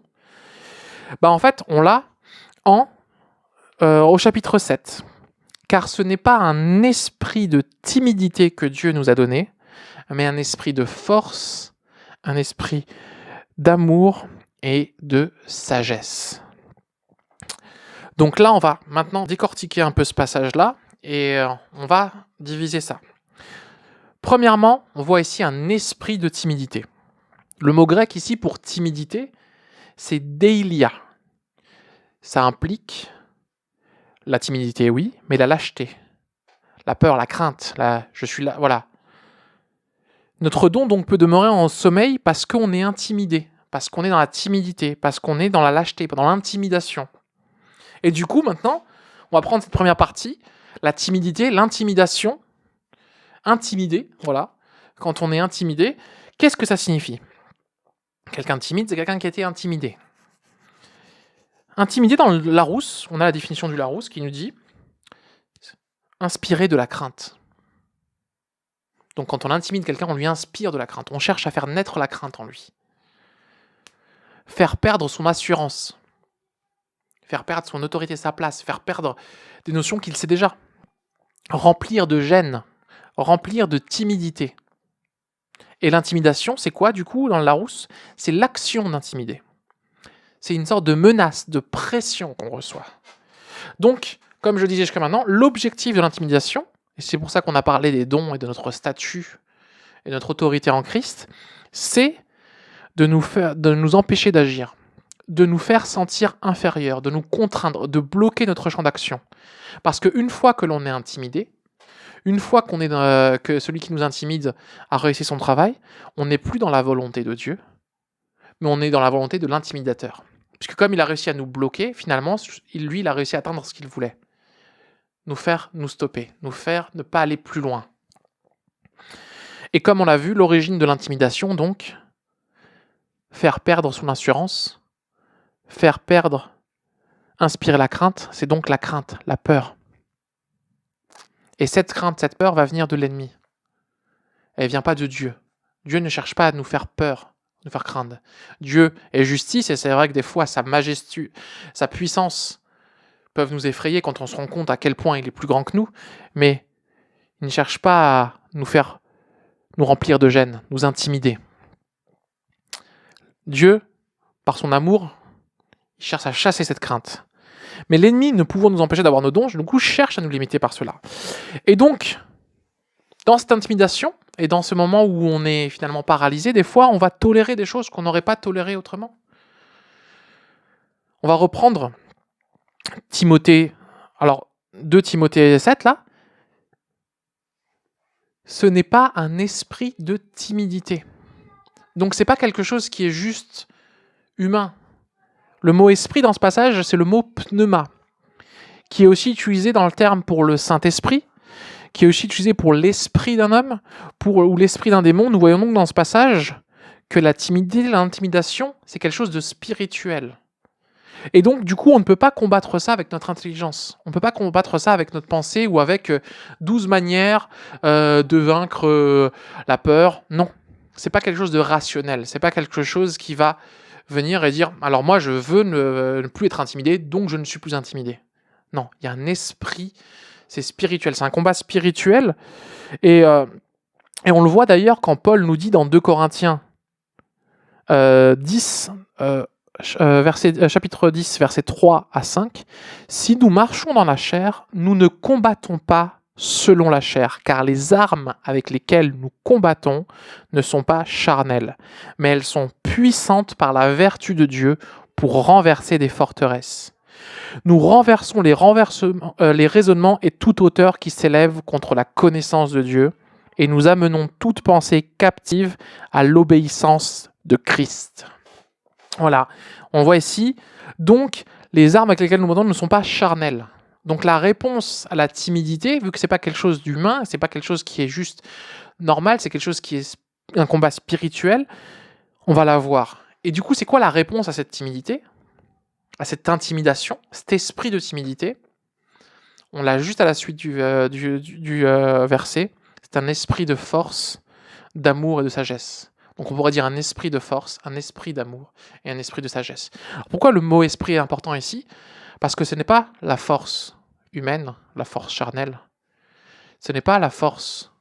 En fait, on l'a au chapitre 7. Car ce n'est pas un esprit de timidité que Dieu nous a donné, mais un esprit de force, un esprit d'amour et de sagesse. Donc là, on va maintenant décortiquer un peu ce passage-là, et on va diviser ça. Premièrement, on voit ici un esprit de timidité. Le mot grec ici pour timidité, c'est deilia. Ça implique La timidité, oui, mais la lâcheté, la peur, la crainte, je suis là, voilà. Notre don donc peut demeurer en sommeil parce qu'on est intimidé, parce qu'on est dans la timidité, parce qu'on est dans la lâcheté, dans l'intimidation. Et du coup, maintenant, on va prendre cette première partie, la timidité, l'intimidation. Intimidé, voilà. Quand on est intimidé, qu'est-ce que ça signifie ? Quelqu'un de timide, c'est quelqu'un qui a été intimidé. Intimidé dans le Larousse, on a la définition du Larousse qui nous dit inspirer de la crainte. Donc quand on intimide quelqu'un, on lui inspire de la crainte. On cherche à faire naître la crainte en lui. Faire perdre son assurance. Faire perdre son autorité, sa place. Faire perdre des notions qu'il sait déjà. Remplir de gêne. Remplir de timidité. Et l'intimidation, c'est quoi du coup dans le Larousse ? C'est l'action d'intimider. C'est une sorte de menace, de pression qu'on reçoit. Donc, comme je disais jusqu'à maintenant, l'objectif de l'intimidation, et c'est pour ça qu'on a parlé des dons et de notre statut et de notre autorité en Christ, c'est de nous empêcher d'agir, de nous faire sentir inférieurs, de nous contraindre, de bloquer notre champ d'action. Parce qu'une fois que l'on est intimidé, une fois que celui qui nous intimide a réussi son travail, on n'est plus dans la volonté de Dieu, mais on est dans la volonté de l'intimidateur. Puisque comme il a réussi à nous bloquer, finalement, il a réussi à atteindre ce qu'il voulait. Nous faire nous stopper, nous faire ne pas aller plus loin. Et comme on l'a vu, l'origine de l'intimidation, donc, faire perdre son assurance, inspirer la crainte, c'est donc la crainte, la peur. Et cette crainte, cette peur va venir de l'ennemi. Elle ne vient pas de Dieu. Dieu ne cherche pas à nous faire peur, nous faire craindre. Dieu est justice, et c'est vrai que des fois, sa majesté, sa puissance peuvent nous effrayer quand on se rend compte à quel point il est plus grand que nous, mais il ne cherche pas à nous remplir de gêne, nous intimider. Dieu, par son amour, il cherche à chasser cette crainte. Mais l'ennemi, ne pouvant nous empêcher d'avoir nos dons, du coup, cherche à nous limiter par cela. Et donc, dans cette intimidation, et dans ce moment où on est finalement paralysé, des fois, on va tolérer des choses qu'on n'aurait pas tolérées autrement. On va reprendre Timothée, alors 2 Timothée 7 là, ce n'est pas un esprit de timidité. Donc c'est pas quelque chose qui est juste humain. Le mot esprit dans ce passage, c'est le mot pneuma, qui est aussi utilisé dans le terme pour le Saint-Esprit, qui est aussi utilisé pour l'esprit d'un homme, ou l'esprit d'un démon. Nous voyons donc dans ce passage que la timidité, l'intimidation, c'est quelque chose de spirituel. Et donc, du coup, on ne peut pas combattre ça avec notre intelligence. On ne peut pas combattre ça avec notre pensée ou avec 12 manières de vaincre la peur. Non, c'est pas quelque chose de rationnel. C'est pas quelque chose qui va venir et dire « Alors moi, je veux ne plus être intimidé, donc je ne suis plus intimidé. » Non, il y a un esprit, c'est spirituel. C'est un combat spirituel. Et on le voit d'ailleurs quand Paul nous dit dans 2 Corinthiens 10... chapitre 10, versets 3 à 5, « Si nous marchons dans la chair, nous ne combattons pas selon la chair, car les armes avec lesquelles nous combattons ne sont pas charnelles, mais elles sont puissantes par la vertu de Dieu pour renverser des forteresses. Nous renversons les raisonnements et toute hauteur qui s'élève contre la connaissance de Dieu, et nous amenons toute pensée captive à l'obéissance de Christ. » Voilà, on voit ici, donc les armes avec lesquelles nous combattons ne sont pas charnelles. Donc la réponse à la timidité, vu que ce n'est pas quelque chose d'humain, ce n'est pas quelque chose qui est juste normal, c'est quelque chose qui est un combat spirituel, on va la voir. Et du coup, c'est quoi la réponse à cette timidité, à cette intimidation, cet esprit de timidité ? On l'a juste à la suite du verset, c'est un esprit de force, d'amour et de sagesse. Donc on pourrait dire un esprit de force, un esprit d'amour et un esprit de sagesse. Alors pourquoi le mot esprit est important ici ? Parce que ce n'est pas la force humaine, la force charnelle. Ce n'est pas la force,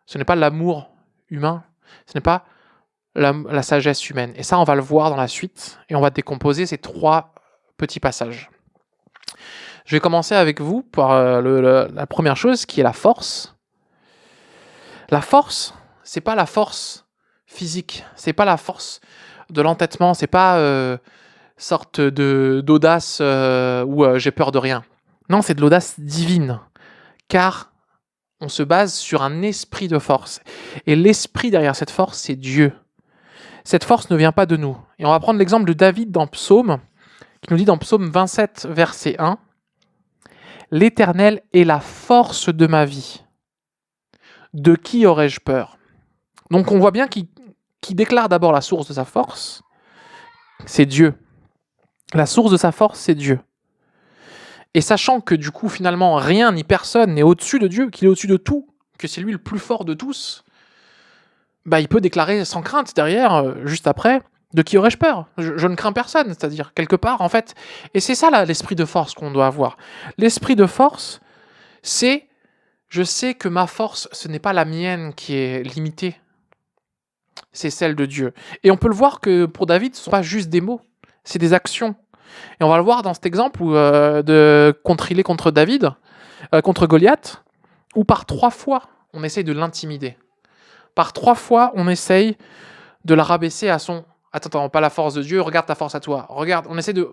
ce n'est pas l'amour humain, ce n'est pas la sagesse humaine. Et ça, on va le voir dans la suite et on va décomposer ces 3 petits passages. Je vais commencer avec vous par la première chose qui est la force. La force, c'est pas la force physique, c'est pas la force de l'entêtement, c'est pas sorte d'audace où j'ai peur de rien. Non, c'est de l'audace divine, car on se base sur un esprit de force. Et l'esprit derrière cette force, c'est Dieu. Cette force ne vient pas de nous. Et on va prendre l'exemple de David dans Psaume, qui nous dit dans Psaume 27, verset 1, « L'Éternel est la force de ma vie. De qui aurais-je peur ?» Donc on voit bien qu'il déclare d'abord la source de sa force, c'est Dieu. La source de sa force, c'est Dieu. Et sachant que du coup, finalement, rien ni personne n'est au-dessus de Dieu, qu'il est au-dessus de tout, que c'est lui le plus fort de tous, bah, il peut déclarer sans crainte derrière, juste après, de qui aurais-je peur ? Je ne crains personne, c'est-à-dire quelque part, en fait. Et c'est ça, là, l'esprit de force qu'on doit avoir. L'esprit de force, c'est, je sais que ma force, ce n'est pas la mienne qui est limitée, c'est celle de Dieu. Et on peut le voir que pour David, ce ne sont pas juste des mots, c'est des actions. Et on va le voir dans cet exemple où, il est contre David, contre Goliath, où par 3 fois, on essaye de l'intimider. Par 3 fois, on essaye de la rabaisser à son « Attends, pas la force de Dieu, regarde ta force à toi. » Regarde, on essaie de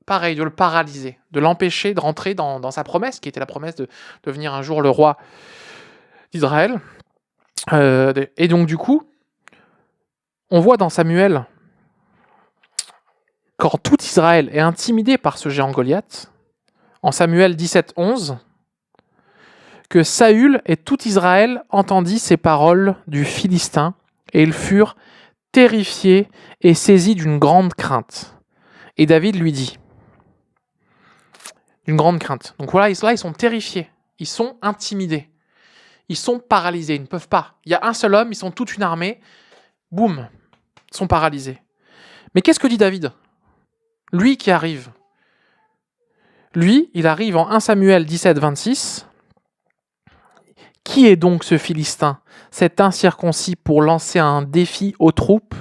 le paralyser, de l'empêcher de rentrer dans sa promesse, qui était la promesse de devenir un jour le roi d'Israël. Et donc du coup, on voit dans Samuel, quand tout Israël est intimidé par ce géant Goliath, en Samuel 17, 11, que Saül et tout Israël entendit ces paroles du Philistin, et ils furent terrifiés et saisis d'une grande crainte. Et David lui dit, d'une grande crainte. Donc voilà, là, ils sont terrifiés, ils sont intimidés, ils sont paralysés, ils ne peuvent pas. Il y a un seul homme, ils sont toute une armée, boum, ils sont paralysés. Mais qu'est-ce que dit David ? Lui qui arrive. Lui, il arrive en 1 Samuel 17, 26. « Qui est donc ce Philistin, cet incirconcis, pour lancer un défi aux troupes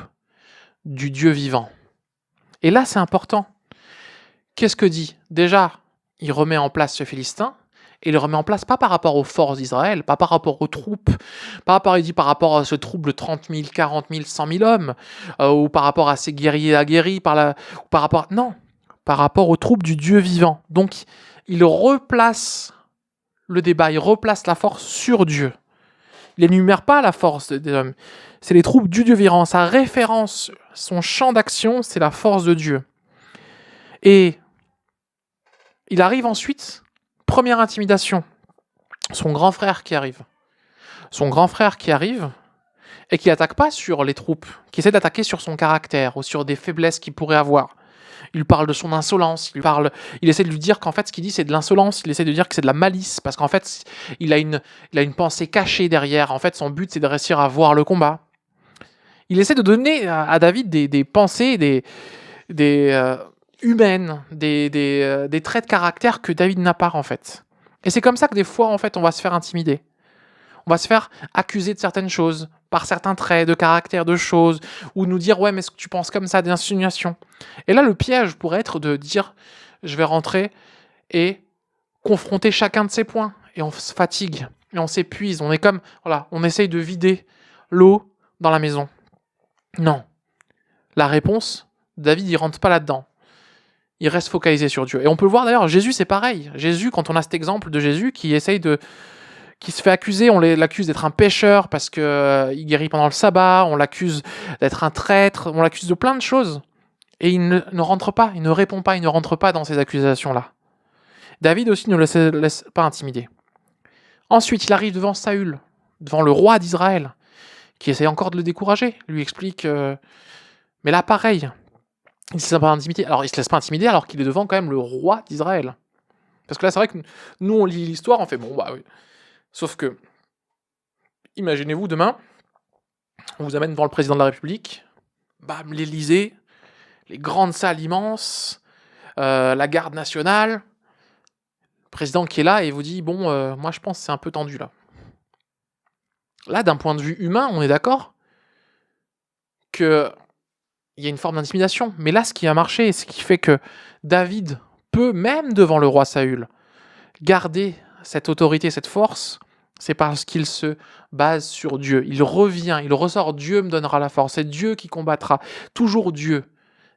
du Dieu vivant ?» Et là, c'est important. Qu'est-ce que dit ? Déjà, il remet en place ce Philistin, et il le remet en place pas par rapport aux forces d'Israël, pas par rapport aux troupes, il dit par rapport à ce troupe de 30 000, 40 000, 100 000 hommes, ou par rapport à ces guerriers aguerris, non, par rapport aux troupes du Dieu vivant. Donc, il replace le débat, il replace la force sur Dieu. Il n'énumère pas la force des hommes, c'est les troupes du Dieu vivant. Sa référence, son champ d'action, c'est la force de Dieu. Et il arrive ensuite, première intimidation, son grand frère qui arrive. Son grand frère qui arrive et qui n'attaque pas sur les troupes, qui essaie d'attaquer sur son caractère ou sur des faiblesses qu'il pourrait avoir. Il parle de son insolence, il essaie de lui dire qu'en fait ce qu'il dit c'est de l'insolence, il essaie de dire que c'est de la malice, parce qu'en fait il a une pensée cachée derrière, en fait son but c'est de réussir à voir le combat. Il essaie de donner à David des pensées, humaines, des traits de caractère que David n'a pas en fait. Et c'est comme ça que des fois en fait on va se faire intimider. On va se faire accuser de certaines choses, par certains traits de caractère, de choses, ou nous dire « Ouais, mais est-ce que tu penses comme ça ?» des insinuations. Et là, le piège pourrait être de dire « Je vais rentrer et confronter chacun de ces points. » Et on se fatigue, et on s'épuise. On est comme, voilà, on essaye de vider l'eau dans la maison. Non. La réponse, David, il rentre pas là-dedans. Il reste focalisé sur Dieu. Et on peut le voir d'ailleurs, Jésus, c'est pareil. Jésus, quand on a cet exemple de Jésus qui se fait accuser, on l'accuse d'être un pécheur parce qu'il guérit pendant le sabbat, on l'accuse d'être un traître, on l'accuse de plein de choses. Et il ne rentre pas, il ne répond pas, il ne rentre pas dans ces accusations-là. David aussi ne le laisse pas intimider. Ensuite, il arrive devant Saül, devant le roi d'Israël, qui essaie encore de le décourager, lui explique... Mais là, pareil, il ne se laisse pas intimider. Alors, il ne se laisse pas intimider alors qu'il est devant quand même le roi d'Israël. Parce que là, c'est vrai que nous, on lit l'histoire, on fait bon, bah oui. Sauf que, imaginez-vous demain, on vous amène devant le président de la République, bam, l'Élysée, les grandes salles immenses, la garde nationale, le président qui est là et vous dit, bon, moi je pense que c'est un peu tendu là. Là, d'un point de vue humain, on est d'accord qu'il y a une forme d'intimidation. Mais là, ce qui a marché, ce qui fait que David peut, même devant le roi Saül, garder cette autorité, cette force, c'est parce qu'il se base sur Dieu. Il revient, il ressort, Dieu me donnera la force, c'est Dieu qui combattra. Toujours Dieu.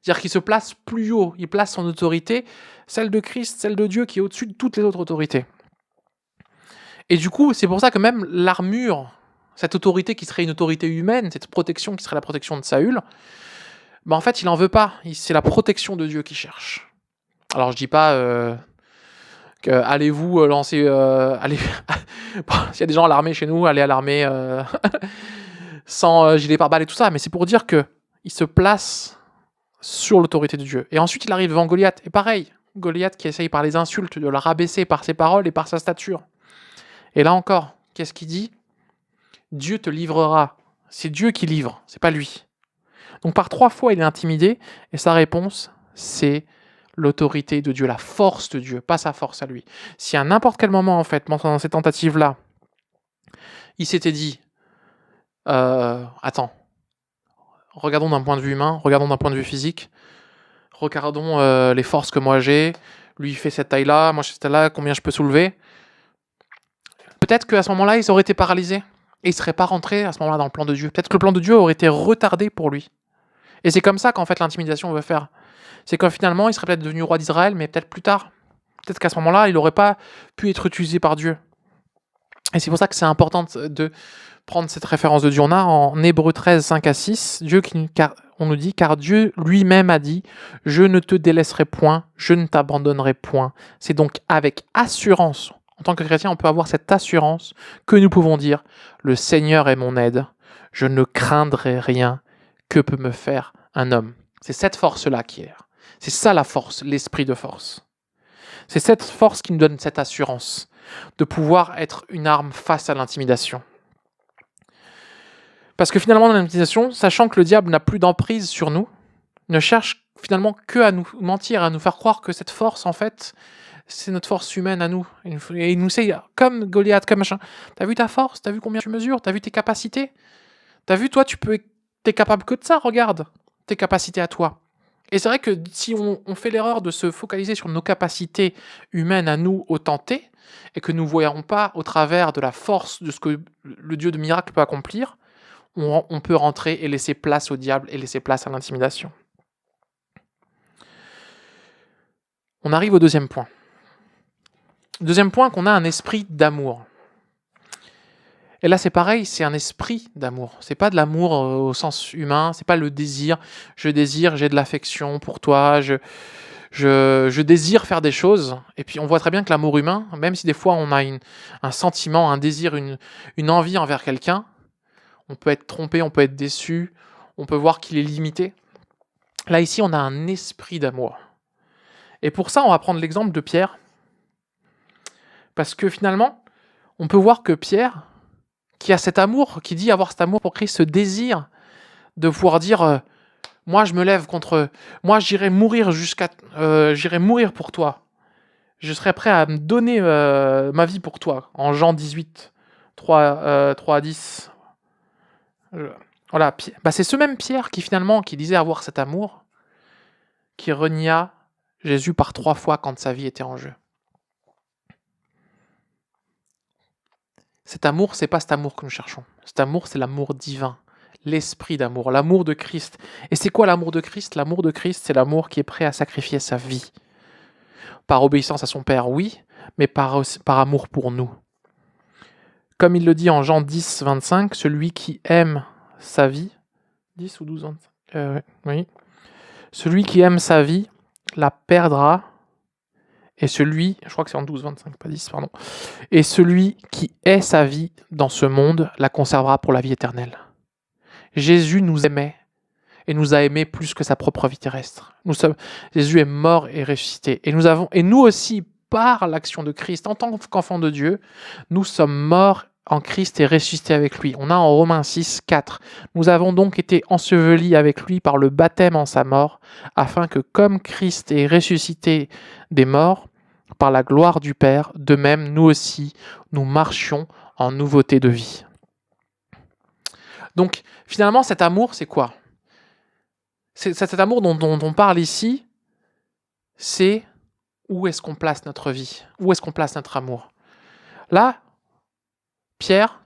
C'est-à-dire qu'il se place plus haut, il place son autorité, celle de Christ, celle de Dieu, qui est au-dessus de toutes les autres autorités. Et du coup, c'est pour ça que même l'armure, cette autorité qui serait une autorité humaine, cette protection qui serait la protection de Saül, en fait, il n'en veut pas. C'est la protection de Dieu qu'il cherche. Alors, je dis pas que allez-vous lancer... allez... S'il y a des gens à l'armée chez nous, allez à l'armée sans gilet pare-balles et tout ça, mais c'est pour dire que il se place sur l'autorité de Dieu. Et ensuite, il arrive devant Goliath. Et pareil, Goliath qui essaye par les insultes de le rabaisser par ses paroles et par sa stature. Et là encore, qu'est-ce qu'il dit ? Dieu te livrera. C'est Dieu qui livre, c'est pas lui. Donc par 3 fois, il est intimidé, et sa réponse, c'est l'autorité de Dieu, la force de Dieu, pas sa force à lui. Si à n'importe quel moment, en fait, pendant ces tentatives-là, il s'était dit, attends, regardons d'un point de vue humain, regardons d'un point de vue physique, regardons les forces que moi j'ai, lui il fait cette taille-là, moi je fais cette taille-là, combien je peux soulever. Peut-être qu'à ce moment-là, ils auraient été paralysés, et ils ne seraient pas rentrés à ce moment-là dans le plan de Dieu. Peut-être que le plan de Dieu aurait été retardé pour lui. Et c'est comme ça qu'en fait l'intimidation veut faire. C'est que finalement, il serait peut-être devenu roi d'Israël, mais peut-être plus tard. Peut-être qu'à ce moment-là, il n'aurait pas pu être utilisé par Dieu. Et c'est pour ça que c'est important de prendre cette référence de Dieu. On a en Hébreux 13, 5 à 6, on nous dit, car Dieu lui-même a dit, je ne te délaisserai point, je ne t'abandonnerai point. C'est donc avec assurance, en tant que chrétien, on peut avoir cette assurance que nous pouvons dire, le Seigneur est mon aide, je ne craindrai rien, que peut me faire un homme. C'est cette force-là qui est. C'est ça la force, l'esprit de force. C'est cette force qui nous donne cette assurance de pouvoir être une arme face à l'intimidation. Parce que finalement, dans l'intimidation, sachant que le diable n'a plus d'emprise sur nous, ne cherche finalement que à nous mentir, à nous faire croire que cette force, en fait, c'est notre force humaine à nous. Et il nous sait, comme Goliath, comme machin, t'as vu ta force, t'as vu combien tu mesures, t'as vu tes capacités, t'as vu, toi, t'es capable que de ça, regarde, tes capacités à toi. Et c'est vrai que si on fait l'erreur de se focaliser sur nos capacités humaines à nous au tenté, et que nous ne voyons pas au travers de la force de ce que le Dieu de miracle peut accomplir, on peut rentrer et laisser place au diable et laisser place à l'intimidation. On arrive au deuxième point. Deuxième point, qu'on a un esprit d'amour. Et là, c'est pareil, c'est un esprit d'amour. C'est pas de l'amour au sens humain, c'est pas le désir. Je désire, j'ai de l'affection pour toi, je désire faire des choses. Et puis, on voit très bien que l'amour humain, même si des fois on a un sentiment, un désir, une envie envers quelqu'un, on peut être trompé, on peut être déçu, on peut voir qu'il est limité. Là, ici, on a un esprit d'amour. Et pour ça, on va prendre l'exemple de Pierre. Parce que finalement, on peut voir que Pierre, qui a cet amour, qui dit avoir cet amour pour Christ, ce désir de pouvoir dire moi je me lève contre, moi j'irai mourir j'irai mourir pour toi, je serai prêt à me donner ma vie pour toi, en Jean 18, 3 à 10. Voilà, c'est ce même Pierre qui finalement, qui disait avoir cet amour, qui renia Jésus par 3 fois quand sa vie était en jeu. Cet amour, c'est pas cet amour que nous cherchons. Cet amour, c'est l'amour divin, l'esprit d'amour, l'amour de Christ. Et c'est quoi l'amour de Christ ? L'amour de Christ, c'est l'amour qui est prêt à sacrifier sa vie. Par obéissance à son Père, oui, mais par amour pour nous. Comme il le dit en Jean 10, 25, celui qui aime sa vie, 10 ou 12, oui. Celui qui aime sa vie la perdra. Et celui, je crois que c'est en 12, 25, pas 10, pardon. Et celui qui est sa vie dans ce monde la conservera pour la vie éternelle. Jésus nous aimait et nous a aimés plus que sa propre vie terrestre. Jésus est mort et ressuscité. Et nous aussi, par l'action de Christ, en tant qu'enfants de Dieu, nous sommes morts en Christ et ressuscités avec lui. On a en Romains 6, 4. Nous avons donc été ensevelis avec lui par le baptême en sa mort, afin que comme Christ est ressuscité des morts, par la gloire du Père, de même nous aussi, nous marchions en nouveauté de vie. Donc finalement, cet amour, c'est quoi ? Cet amour dont on parle ici, c'est où est-ce qu'on place notre vie ? Où est-ce qu'on place notre amour ? Là, Pierre,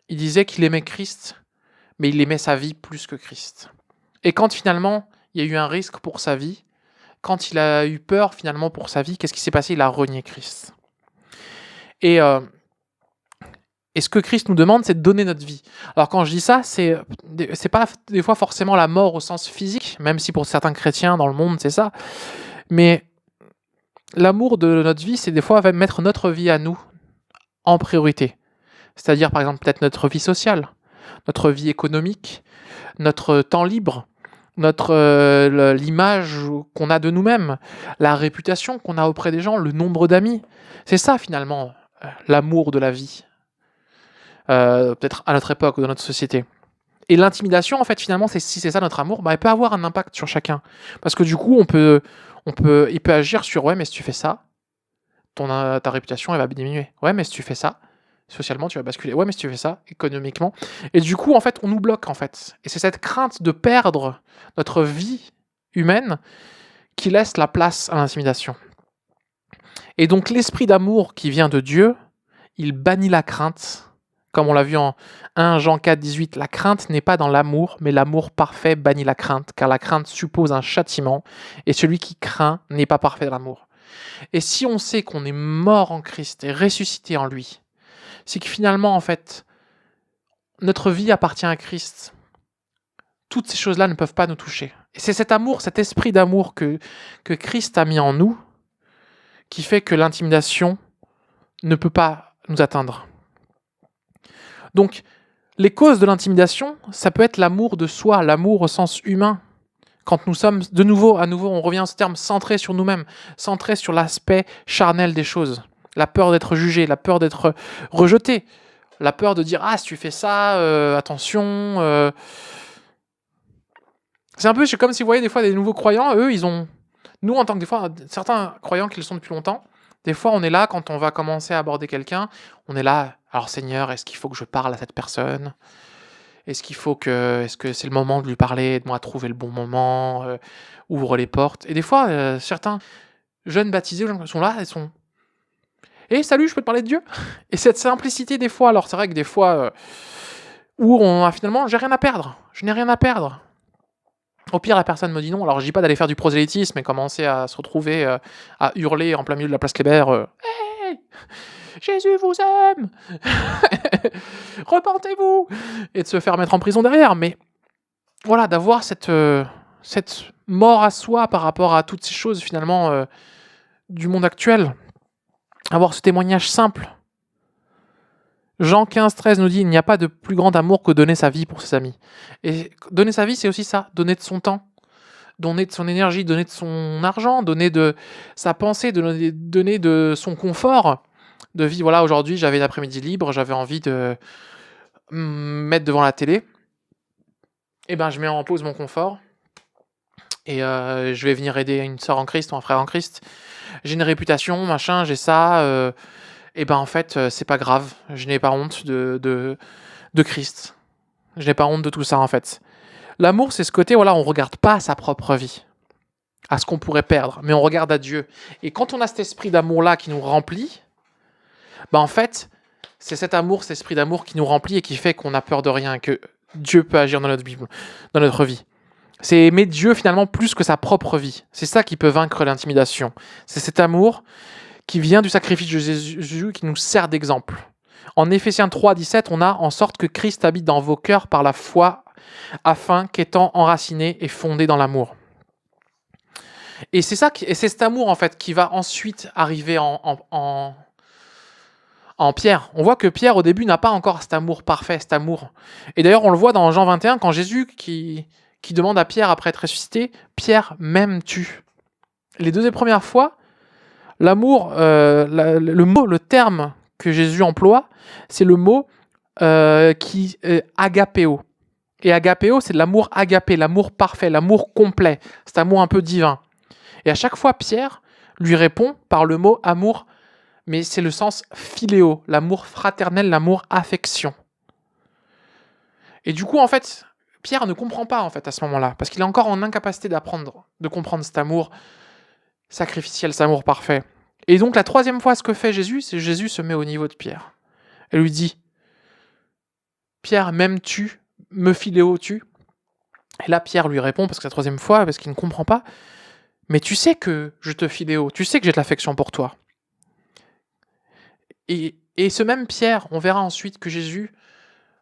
il disait qu'il aimait Christ, mais il aimait sa vie plus que Christ. Et quand finalement, il y a eu un risque pour sa vie. Quand il a eu peur finalement pour sa vie, qu'est-ce qui s'est passé? Il a renié Christ. Et ce que Christ nous demande, c'est de donner notre vie. Alors quand je dis ça, c'est pas des fois forcément la mort au sens physique, même si pour certains chrétiens dans le monde, c'est ça. Mais l'amour de notre vie, c'est des fois mettre notre vie à nous en priorité. C'est-à-dire, par exemple, peut-être notre vie sociale, notre vie économique, notre temps libre, l'image qu'on a de nous-mêmes, la réputation qu'on a auprès des gens, le nombre d'amis. C'est ça, finalement, l'amour de la vie. Peut-être à notre époque ou dans notre société. Et l'intimidation, en fait, finalement, si c'est ça notre amour, elle peut avoir un impact sur chacun. Parce que du coup, il peut agir sur « ouais, mais si tu fais ça, ta réputation, elle va diminuer. Ouais, mais si tu fais ça, socialement, tu vas basculer. Ouais, mais si tu fais ça, économiquement. » Et du coup, en fait, on nous bloque, en fait. Et c'est cette crainte de perdre notre vie humaine qui laisse la place à l'intimidation. Et donc, l'esprit d'amour qui vient de Dieu, il bannit la crainte. Comme on l'a vu en 1 Jean 4, 18, la crainte n'est pas dans l'amour, mais l'amour parfait bannit la crainte, car la crainte suppose un châtiment, et celui qui craint n'est pas parfait dans l'amour. Et si on sait qu'on est mort en Christ et ressuscité en lui, c'est que finalement, en fait, notre vie appartient à Christ. Toutes ces choses-là ne peuvent pas nous toucher. Et c'est cet amour, cet esprit d'amour que Christ a mis en nous, qui fait que l'intimidation ne peut pas nous atteindre. Donc, les causes de l'intimidation, ça peut être l'amour de soi, l'amour au sens humain. Quand nous sommes, à nouveau, on revient à ce terme, centrés sur nous-mêmes, centrés sur l'aspect charnel des choses. La peur d'être jugé, la peur d'être rejeté, la peur de dire « Ah, si tu fais ça, attention ». C'est un peu comme si vous voyez des fois des nouveaux croyants, eux, nous, en tant que des fois, certains croyants qui le sont depuis longtemps, des fois, on est là, quand on va commencer à aborder quelqu'un, on est là, alors Seigneur, est-ce qu'il faut que je parle à cette personne ? Est-ce que c'est le moment de lui parler, de moi trouver le bon moment, ouvre les portes ? Et des fois, certains jeunes baptisés sont là, ils sont « Eh, salut, je peux te parler de Dieu ?» Et cette simplicité, des fois, alors c'est vrai que des fois, où on a finalement, j'ai rien à perdre, je n'ai rien à perdre. Au pire, la personne me dit non. Alors, je dis pas d'aller faire du prosélytisme et commencer à se retrouver à hurler en plein milieu de la place Kléber Hey, Jésus vous aime Repentez-vous » et de se faire mettre en prison derrière. Mais voilà, d'avoir cette mort à soi par rapport à toutes ces choses finalement du monde actuel. Avoir ce témoignage simple. Jean 15, 13 nous dit « Il n'y a pas de plus grand amour que donner sa vie pour ses amis. » Et donner sa vie, c'est aussi ça, donner de son temps, donner de son énergie, donner de son argent, donner de sa pensée, donner de son confort de vie. Voilà, aujourd'hui, j'avais l'après-midi libre, j'avais envie de me mettre devant la télé. Et ben, je mets en pause mon confort et je vais venir aider une sœur en Christ ou un frère en Christ. J'ai une réputation, machin, j'ai ça... et ben en fait, c'est pas grave. Je n'ai pas honte de Christ. Je n'ai pas honte de tout ça en fait. L'amour, c'est ce côté, voilà, on regarde pas à sa propre vie, à ce qu'on pourrait perdre, mais on regarde à Dieu. Et quand on a cet esprit d'amour-là qui nous remplit, en fait, c'est cet amour, cet esprit d'amour qui nous remplit et qui fait qu'on n'a peur de rien, que Dieu peut agir dans notre vie. C'est aimer Dieu finalement plus que sa propre vie. C'est ça qui peut vaincre l'intimidation. C'est cet amour qui vient du sacrifice de Jésus, qui nous sert d'exemple. En Éphésiens 3, 17, on a « En sorte que Christ habite dans vos cœurs par la foi, afin qu'étant enraciné et fondé dans l'amour. » Et c'est cet amour, en fait, qui va ensuite arriver en Pierre. On voit que Pierre, au début, n'a pas encore cet amour parfait, cet amour. Et d'ailleurs, on le voit dans Jean 21, quand Jésus, qui demande à Pierre, après être ressuscité, « Pierre, m'aimes-tu » Les deux premières fois, l'amour, le terme que Jésus emploie, c'est le mot qui est agapéo. Et agapéo, c'est de l'amour agapé, l'amour parfait, l'amour complet. C'est un amour un peu divin. Et à chaque fois, Pierre lui répond par le mot amour, mais c'est le sens philéo, l'amour fraternel, l'amour affection. Et du coup, en fait, Pierre ne comprend pas en fait à ce moment-là, parce qu'il est encore en incapacité de comprendre cet amour sacrificiel, cet amour parfait. Et donc la troisième fois, ce que fait Jésus, c'est Jésus se met au niveau de Pierre. Et lui dit « Pierre, m'aimes-tu ? Me philéo-tu » Et là, Pierre lui répond, parce que c'est la troisième fois, parce qu'il ne comprend pas, mais tu sais que je te philéo, tu sais que j'ai de l'affection pour toi. Et ce même Pierre, on verra ensuite que Jésus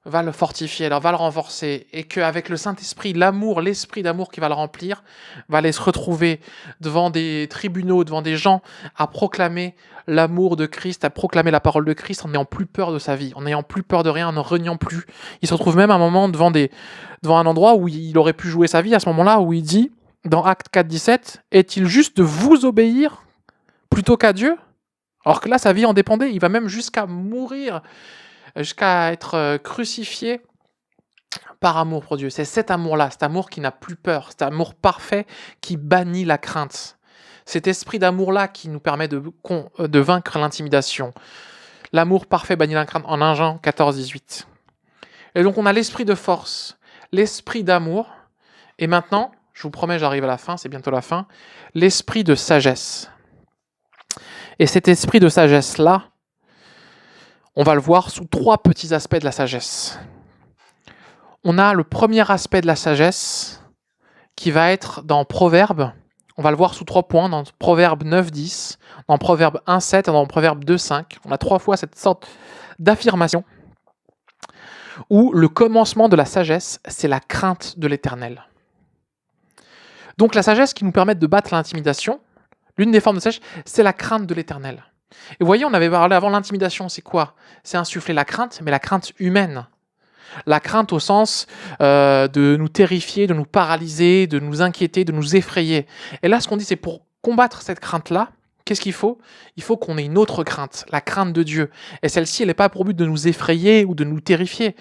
va le fortifier, alors va le renforcer, et qu'avec le Saint-Esprit, l'amour, l'esprit d'amour qui va le remplir, va aller se retrouver devant des tribunaux, devant des gens, à proclamer l'amour de Christ, à proclamer la parole de Christ en n'ayant plus peur de sa vie, en n'ayant plus peur de rien, en ne reniant plus. Il se retrouve même à un moment devant un endroit où il aurait pu jouer sa vie, à ce moment-là, où il dit, dans Actes 4, 17, « Est-il juste de vous obéir plutôt qu'à Dieu ?» Alors que là, sa vie en dépendait, il va même jusqu'à mourir, jusqu'à être crucifié par amour pour Dieu. C'est cet amour-là, cet amour qui n'a plus peur, cet amour parfait qui bannit la crainte. Cet esprit d'amour-là qui nous permet de vaincre l'intimidation. L'amour parfait bannit la crainte en 1 Jean 14, 18. Et donc on a l'esprit de force, l'esprit d'amour, et maintenant, je vous promets, j'arrive à la fin, c'est bientôt la fin, l'esprit de sagesse. Et cet esprit de sagesse-là, on va le voir sous 3 petits aspects de la sagesse. On a le premier aspect de la sagesse qui va être dans Proverbes. On va le voir sous 3 points, dans Proverbes 9, 10, dans Proverbes 1, 7 et dans Proverbes 2, 5. On a 3 fois cette sorte d'affirmation où le commencement de la sagesse, c'est la crainte de l'Éternel. Donc la sagesse qui nous permet de battre l'intimidation, l'une des formes de sagesse, c'est la crainte de l'Éternel. Et vous voyez, on avait parlé avant l'intimidation, c'est quoi ? C'est insuffler la crainte, mais la crainte humaine. La crainte au sens de nous terrifier, de nous paralyser, de nous inquiéter, de nous effrayer. Et là, ce qu'on dit, c'est pour combattre cette crainte-là, qu'est-ce qu'il faut ? Il faut qu'on ait une autre crainte, la crainte de Dieu. Et celle-ci, elle n'est pas pour but de nous effrayer ou de nous terrifier.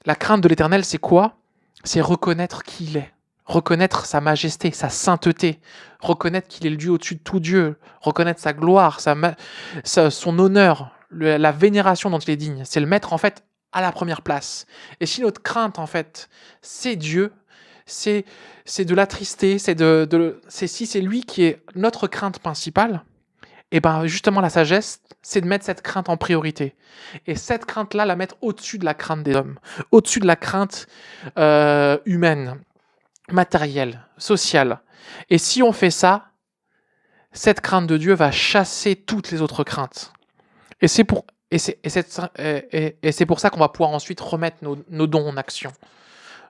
La crainte de l'Éternel, c'est quoi ? C'est reconnaître qui il est. Reconnaître sa majesté, sa sainteté, reconnaître qu'il est le Dieu au-dessus de tout Dieu, reconnaître sa gloire, son honneur, la vénération dont il est digne. C'est le mettre en fait à la première place. Et si notre crainte en fait, c'est Dieu, c'est de l'attrister, c'est lui qui est notre crainte principale, et bien justement la sagesse, c'est de mettre cette crainte en priorité. Et cette crainte-là, la mettre au-dessus de la crainte des hommes, au-dessus de la crainte humaine, matériel, social. Et si on fait ça, cette crainte de Dieu va chasser toutes les autres craintes. Et c'est pour ça qu'on va pouvoir ensuite remettre nos dons en action,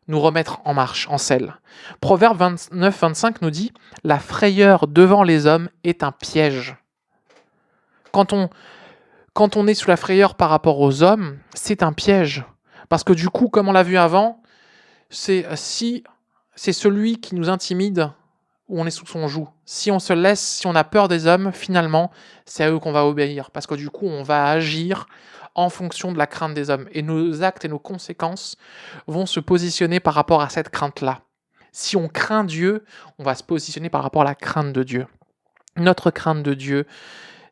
nous remettre en marche, en selle. Proverbe 29, 25 nous dit « La frayeur devant les hommes est un piège ». Quand on est sous la frayeur par rapport aux hommes, c'est un piège. Parce que du coup, comme on l'a vu avant, c'est celui qui nous intimide où on est sous son joug. Si on se laisse, si on a peur des hommes, finalement, c'est à eux qu'on va obéir. Parce que du coup, on va agir en fonction de la crainte des hommes. Et nos actes et nos conséquences vont se positionner par rapport à cette crainte-là. Si on craint Dieu, on va se positionner par rapport à la crainte de Dieu. Notre crainte de Dieu,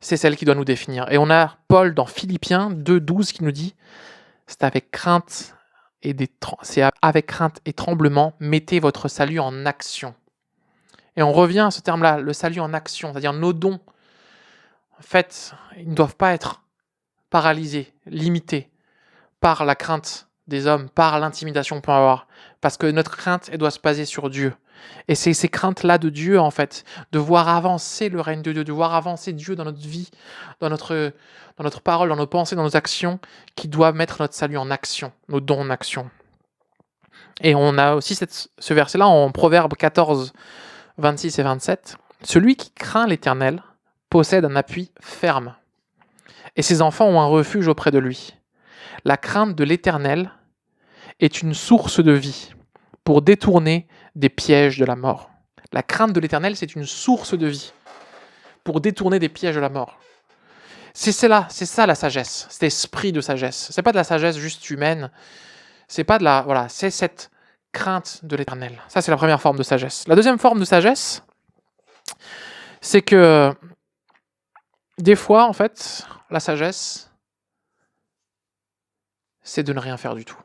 c'est celle qui doit nous définir. Et on a Paul dans Philippiens 2, 12 qui nous dit « C'est avec crainte et tremblement, mettez votre salut en action. » Et on revient à ce terme-là, le salut en action, c'est-à-dire nos dons. En fait, ils ne doivent pas être paralysés, limités par la crainte des hommes, par l'intimidation qu'on peut avoir. Parce que notre crainte, elle doit se baser sur Dieu. Et c'est ces craintes-là de Dieu, en fait, de voir avancer le règne de Dieu, de voir avancer Dieu dans notre vie, dans notre parole, dans nos pensées, dans nos actions, qui doivent mettre notre salut en action, nos dons en action. Et on a aussi ce verset-là en Proverbe 14, 26 et 27. « Celui qui craint l'Éternel possède un appui ferme, et ses enfants ont un refuge auprès de lui. La crainte de l'Éternel est une source de vie pour détourner des pièges de la mort. » La crainte de l'Éternel, c'est une source de vie pour détourner des pièges de la mort. C'est ça la sagesse, cet esprit de sagesse. C'est pas de la sagesse juste humaine, c'est cette crainte de l'Éternel. Ça, c'est la première forme de sagesse. La deuxième forme de sagesse, c'est que des fois, en fait, la sagesse, c'est de ne rien faire du tout.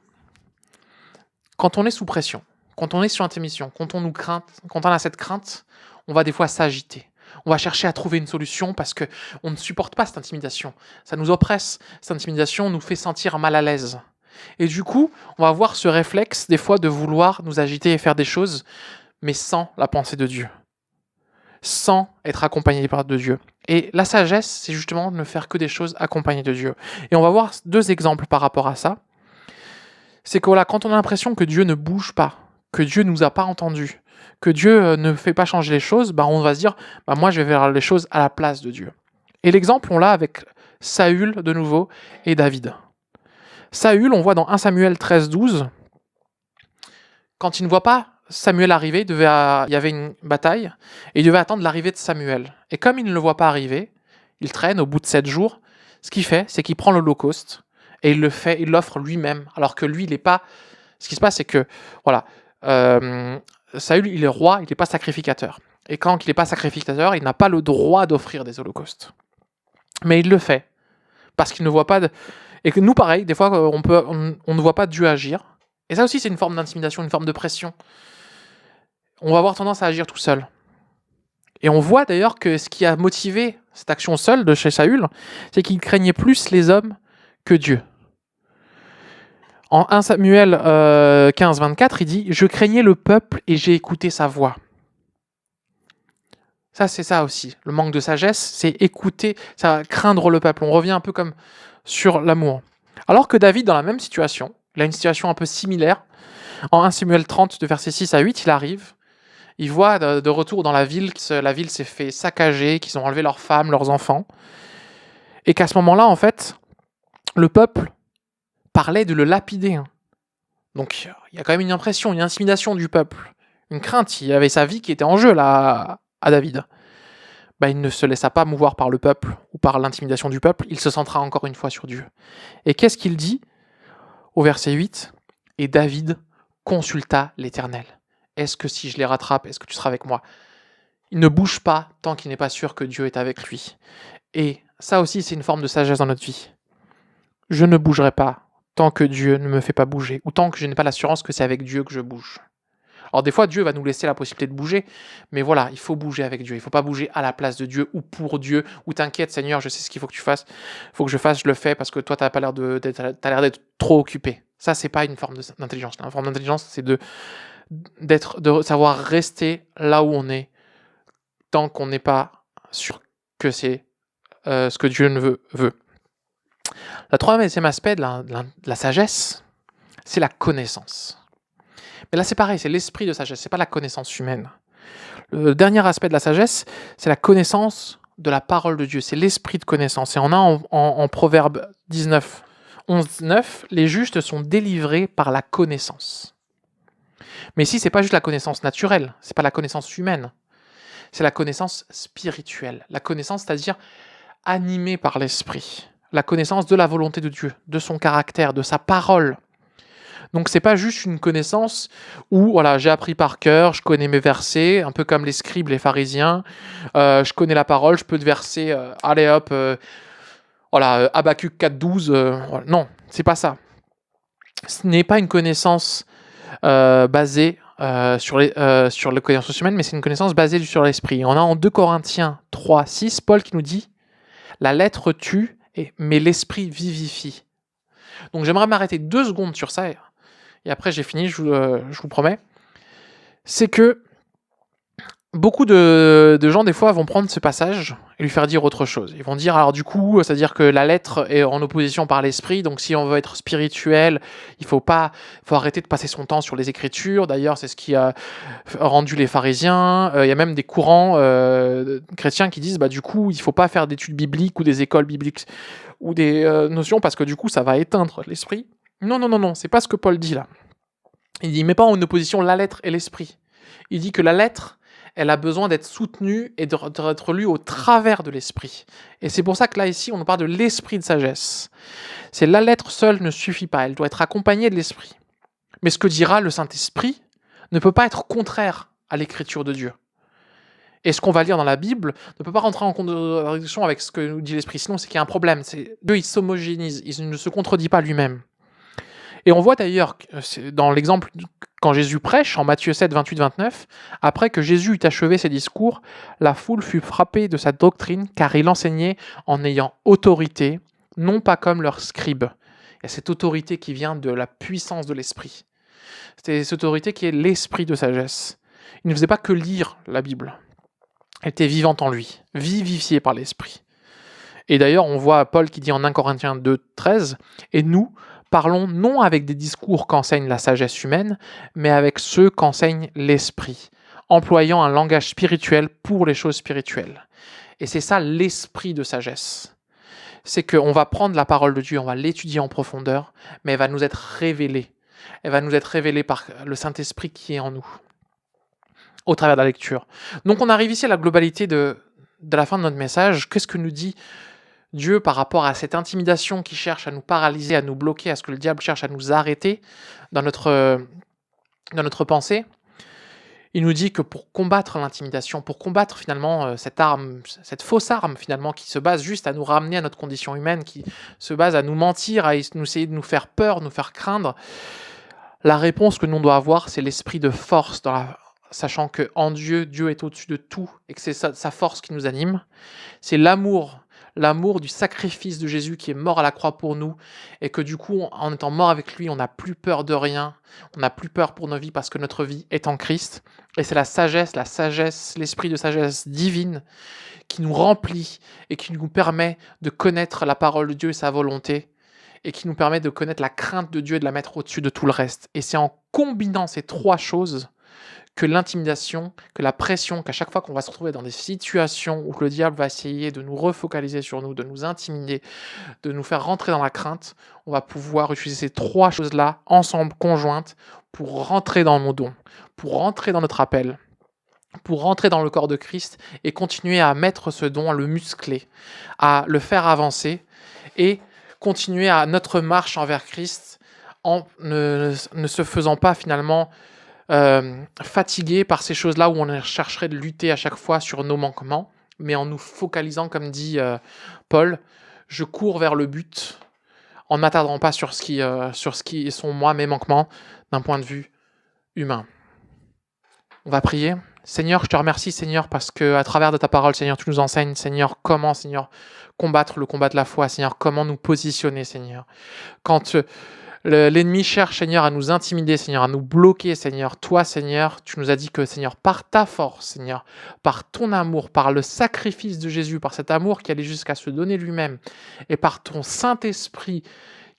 Quand on est sous pression, quand on est sur intimidation, quand on a cette crainte, on va des fois s'agiter. On va chercher à trouver une solution parce qu'on ne supporte pas cette intimidation. Ça nous oppresse, cette intimidation nous fait sentir mal à l'aise. Et du coup, on va avoir ce réflexe des fois de vouloir nous agiter et faire des choses, mais sans la pensée de Dieu, sans être accompagné par de Dieu. Et la sagesse, c'est justement ne faire que des choses accompagnées de Dieu. Et on va voir 2 exemples par rapport à ça. C'est que voilà, quand on a l'impression que Dieu ne bouge pas, que Dieu ne nous a pas entendus, que Dieu ne fait pas changer les choses, on va se dire, moi je vais faire les choses à la place de Dieu. Et l'exemple, on l'a avec Saül de nouveau et David. Saül, on voit dans 1 Samuel 13-12, quand il ne voit pas Samuel arriver, il y avait une bataille, et il devait attendre l'arrivée de Samuel. Et comme il ne le voit pas arriver, il traîne au bout de 7 jours, ce qu'il fait, c'est qu'il prend l'Holocauste, et il l'offre lui-même, alors que lui, il n'est pas... Ce qui se passe, c'est que, voilà, Saül, il est roi, il n'est pas sacrificateur. Et quand il n'est pas sacrificateur, il n'a pas le droit d'offrir des holocaustes. Mais il le fait, parce qu'il ne voit pas... Et que nous, pareil, des fois, on ne voit pas Dieu agir. Et ça aussi, c'est une forme d'intimidation, une forme de pression. On va avoir tendance à agir tout seul. Et on voit d'ailleurs que ce qui a motivé cette action seule de chez Saül, c'est qu'il craignait plus les hommes que Dieu. En 1 Samuel 15-24, il dit « Je craignais le peuple et j'ai écouté sa voix ». Ça, c'est ça aussi. Le manque de sagesse, c'est écouter, ça craindre le peuple. On revient un peu comme sur l'amour. Alors que David, dans la même situation, il a une situation un peu similaire. En 1 Samuel 30, de versets 6 à 8, il arrive. Il voit de retour dans la ville s'est fait saccager, qu'ils ont enlevé leurs femmes, leurs enfants. Et qu'à ce moment-là, en fait, le peuple parlait de le lapider. Donc, il y a quand même une impression, une intimidation du peuple. Une crainte. Il y avait sa vie qui était en jeu, là, à David. Il ne se laissa pas mouvoir par le peuple ou par l'intimidation du peuple. Il se centra encore une fois sur Dieu. Et qu'est-ce qu'il dit au verset 8 ? Et David consulta l'Éternel. Est-ce que si je les rattrape, est-ce que tu seras avec moi ? Il ne bouge pas tant qu'il n'est pas sûr que Dieu est avec lui. Et ça aussi, c'est une forme de sagesse dans notre vie. Je ne bougerai pas tant que Dieu ne me fait pas bouger, ou tant que je n'ai pas l'assurance que c'est avec Dieu que je bouge. Alors des fois, Dieu va nous laisser la possibilité de bouger, mais voilà, il faut bouger avec Dieu. Il ne faut pas bouger à la place de Dieu ou pour Dieu, ou t'inquiète Seigneur, je sais ce qu'il faut que tu fasses, il faut que je fasse, je le fais, parce que toi, t'as l'air d'être trop occupé. Ça, c'est pas une forme d'intelligence. Une forme d'intelligence, c'est de savoir rester là où on est, tant qu'on n'est pas sûr que c'est ce que Dieu veut. Le troisième aspect de la sagesse, c'est la connaissance. Mais là, c'est pareil, c'est l'esprit de sagesse, c'est pas la connaissance humaine. Le dernier aspect de la sagesse, c'est la connaissance de la parole de Dieu, c'est l'esprit de connaissance. Et on a en Proverbe 19, 11-9, les justes sont délivrés par la connaissance. Mais ici, c'est pas juste la connaissance naturelle, c'est pas la connaissance humaine, c'est la connaissance spirituelle. La connaissance, c'est-à-dire animée par l'esprit. La connaissance de la volonté de Dieu, de son caractère, de sa parole. Donc c'est pas juste une connaissance où voilà, j'ai appris par cœur, je connais mes versets, un peu comme les scribes, les pharisiens, je connais la parole, je peux te verser, allez hop, Habakkuk 4.12, non, c'est pas ça. Ce n'est pas une connaissance basée sur la connaissance humaine, mais c'est une connaissance basée sur l'esprit. On a en 2 Corinthiens 3.6, Paul qui nous dit « La lettre tue, mais l'esprit vivifie ». Donc j'aimerais m'arrêter 2 secondes sur ça, et après j'ai fini, je vous promets. C'est que beaucoup de gens, des fois, vont prendre ce passage et lui faire dire autre chose. Ils vont dire, alors du coup, c'est-à-dire que la lettre est en opposition par l'esprit, donc si on veut être spirituel, il faut arrêter de passer son temps sur les Écritures. D'ailleurs, c'est ce qui a rendu les pharisiens. Il y a même des courants chrétiens qui disent, du coup, il ne faut pas faire d'études bibliques ou des écoles bibliques ou des notions, parce que du coup, ça va éteindre l'esprit. Non, c'est pas ce que Paul dit là. Il dit, met pas en opposition la lettre et l'esprit. Il dit que la lettre, elle a besoin d'être soutenue et d'être lue au travers de l'esprit. Et c'est pour ça que là, ici, on parle de l'esprit de sagesse. C'est la lettre seule ne suffit pas, elle doit être accompagnée de l'esprit. Mais ce que dira le Saint-Esprit ne peut pas être contraire à l'écriture de Dieu. Et ce qu'on va lire dans la Bible ne peut pas rentrer en contradiction avec ce que nous dit l'Esprit, sinon c'est qu'il y a un problème. Dieu, il s'homogénise, il ne se contredit pas lui-même. Et on voit d'ailleurs, dans l'exemple, quand Jésus prêche, en Matthieu 7, 28-29, après que Jésus eut achevé ses discours, la foule fut frappée de sa doctrine, car il enseignait en ayant autorité, non pas comme leurs scribes. Et cette autorité qui vient de la puissance de l'esprit. C'est cette autorité qui est l'esprit de sagesse. Il ne faisait pas que lire la Bible. Elle était vivante en lui, vivifiée par l'esprit. Et d'ailleurs, on voit Paul qui dit en 1 Corinthiens 2:13, « Et nous parlons non avec des discours qu'enseigne la sagesse humaine, mais avec ceux qu'enseigne l'esprit, employant un langage spirituel pour les choses spirituelles. » Et c'est ça l'esprit de sagesse. C'est qu'on va prendre la parole de Dieu, on va l'étudier en profondeur, mais elle va nous être révélée. Elle va nous être révélée par le Saint-Esprit qui est en nous, au travers de la lecture. Donc on arrive ici à la globalité de la fin de notre message. Qu'est-ce que nous dit Dieu par rapport à cette intimidation qui cherche à nous paralyser, à nous bloquer, à ce que le diable cherche à nous arrêter dans notre pensée? Il nous dit que pour combattre l'intimidation, pour combattre finalement cette arme, cette fausse arme finalement qui se base juste à nous ramener à notre condition humaine, qui se base à nous mentir, à essayer de nous faire peur, nous faire craindre, la réponse que nous devons avoir, c'est l'esprit de force, sachant qu'en Dieu, Dieu est au-dessus de tout et que c'est sa force qui nous anime. C'est l'amour du sacrifice de Jésus qui est mort à la croix pour nous et que du coup, en étant mort avec lui, on n'a plus peur de rien, on n'a plus peur pour nos vies parce que notre vie est en Christ. Et c'est la sagesse, l'esprit de sagesse divine qui nous remplit et qui nous permet de connaître la parole de Dieu et sa volonté et qui nous permet de connaître la crainte de Dieu et de la mettre au-dessus de tout le reste. Et c'est en combinant ces trois choses que l'intimidation, que la pression, qu'à chaque fois qu'on va se retrouver dans des situations où le diable va essayer de nous refocaliser sur nous, de nous intimider, de nous faire rentrer dans la crainte, on va pouvoir utiliser ces trois choses-là ensemble, conjointes, pour rentrer dans nos dons, pour rentrer dans notre appel, pour rentrer dans le corps de Christ et continuer à mettre ce don, à le muscler, à le faire avancer et continuer à notre marche envers Christ en ne se faisant pas finalement fatigué par ces choses-là où on chercherait de lutter à chaque fois sur nos manquements, mais en nous focalisant, comme dit Paul, je cours vers le but en ne m'attardant pas sur ce qui sont moi mes manquements d'un point de vue humain. On va prier. Seigneur, je te remercie, Seigneur, parce que à travers de ta parole, Seigneur, tu nous enseignes, Seigneur, comment, Seigneur, combattre le combat de la foi, Seigneur, comment nous positionner, Seigneur. Quand l'ennemi cherche, Seigneur, à nous intimider, Seigneur, à nous bloquer, Seigneur. Toi, Seigneur, tu nous as dit que, Seigneur, par ta force, Seigneur, par ton amour, par le sacrifice de Jésus, par cet amour qui allait jusqu'à se donner lui-même, et par ton Saint-Esprit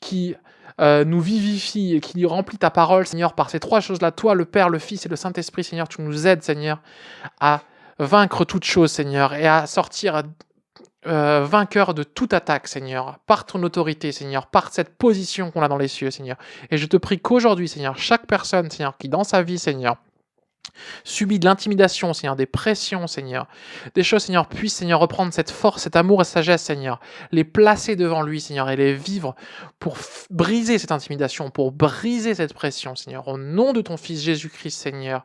qui nous vivifie et qui remplit ta parole, Seigneur, par ces trois choses-là, toi, le Père, le Fils et le Saint-Esprit, Seigneur, tu nous aides, Seigneur, à vaincre toutes choses, Seigneur, et à sortir vainqueur de toute attaque, Seigneur, par ton autorité, Seigneur, par cette position qu'on a dans les cieux, Seigneur. Et je te prie qu'aujourd'hui, Seigneur, chaque personne, Seigneur, qui dans sa vie, Seigneur, subit de l'intimidation, Seigneur, des pressions, Seigneur, des choses, Seigneur, puisse, Seigneur, reprendre cette force, cet amour et cette sagesse, Seigneur, les placer devant lui, Seigneur, et les vivre pour briser cette intimidation, pour briser cette pression, Seigneur, au nom de ton Fils Jésus-Christ, Seigneur.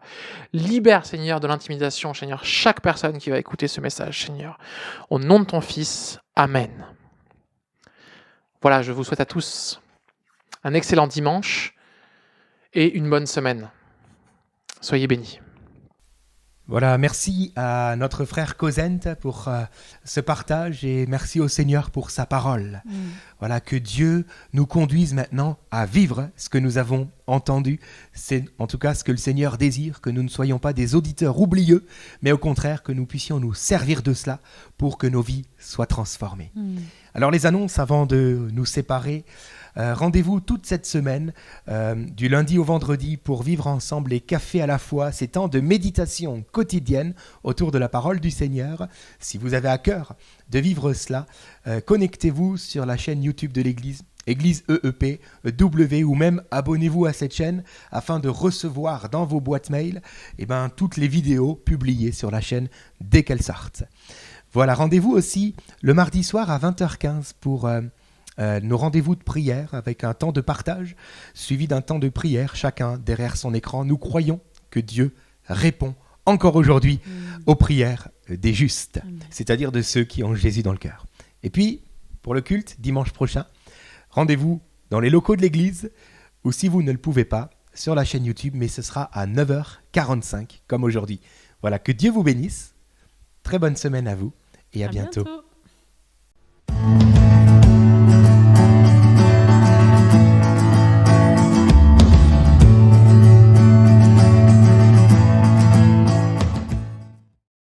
Libère, Seigneur, de l'intimidation, Seigneur, chaque personne qui va écouter ce message, Seigneur. Au nom de ton Fils, Amen. Voilà, je vous souhaite à tous un excellent dimanche et une bonne semaine. Soyez bénis. Voilà, merci à notre frère Cosent pour ce partage et merci au Seigneur pour sa parole. Voilà, que Dieu nous conduise maintenant à vivre ce que nous avons entendu. C'est en tout cas ce que le Seigneur désire, que nous ne soyons pas des auditeurs oublieux, mais au contraire que nous puissions nous servir de cela pour que nos vies soient transformées. Alors les annonces avant de nous séparer. Rendez-vous toute cette semaine, du lundi au vendredi, pour vivre ensemble les cafés à la fois, ces temps de méditation quotidienne autour de la parole du Seigneur. Si vous avez à cœur de vivre cela, connectez-vous sur la chaîne YouTube de l'Église, Église EEP, W, ou même abonnez-vous à cette chaîne afin de recevoir dans vos boîtes mail toutes les vidéos publiées sur la chaîne dès qu'elles sortent. Voilà, rendez-vous aussi le mardi soir à 20h15 pour nos rendez-vous de prière avec un temps de partage suivi d'un temps de prière, chacun derrière son écran. Nous croyons que Dieu répond encore aujourd'hui aux prières des justes, c'est-à-dire de ceux qui ont Jésus dans le cœur. Et puis, pour le culte, dimanche prochain, rendez-vous dans les locaux de l'église ou si vous ne le pouvez pas, sur la chaîne YouTube, mais ce sera à 9h45 comme aujourd'hui. Voilà, que Dieu vous bénisse, très bonne semaine à vous et à bientôt.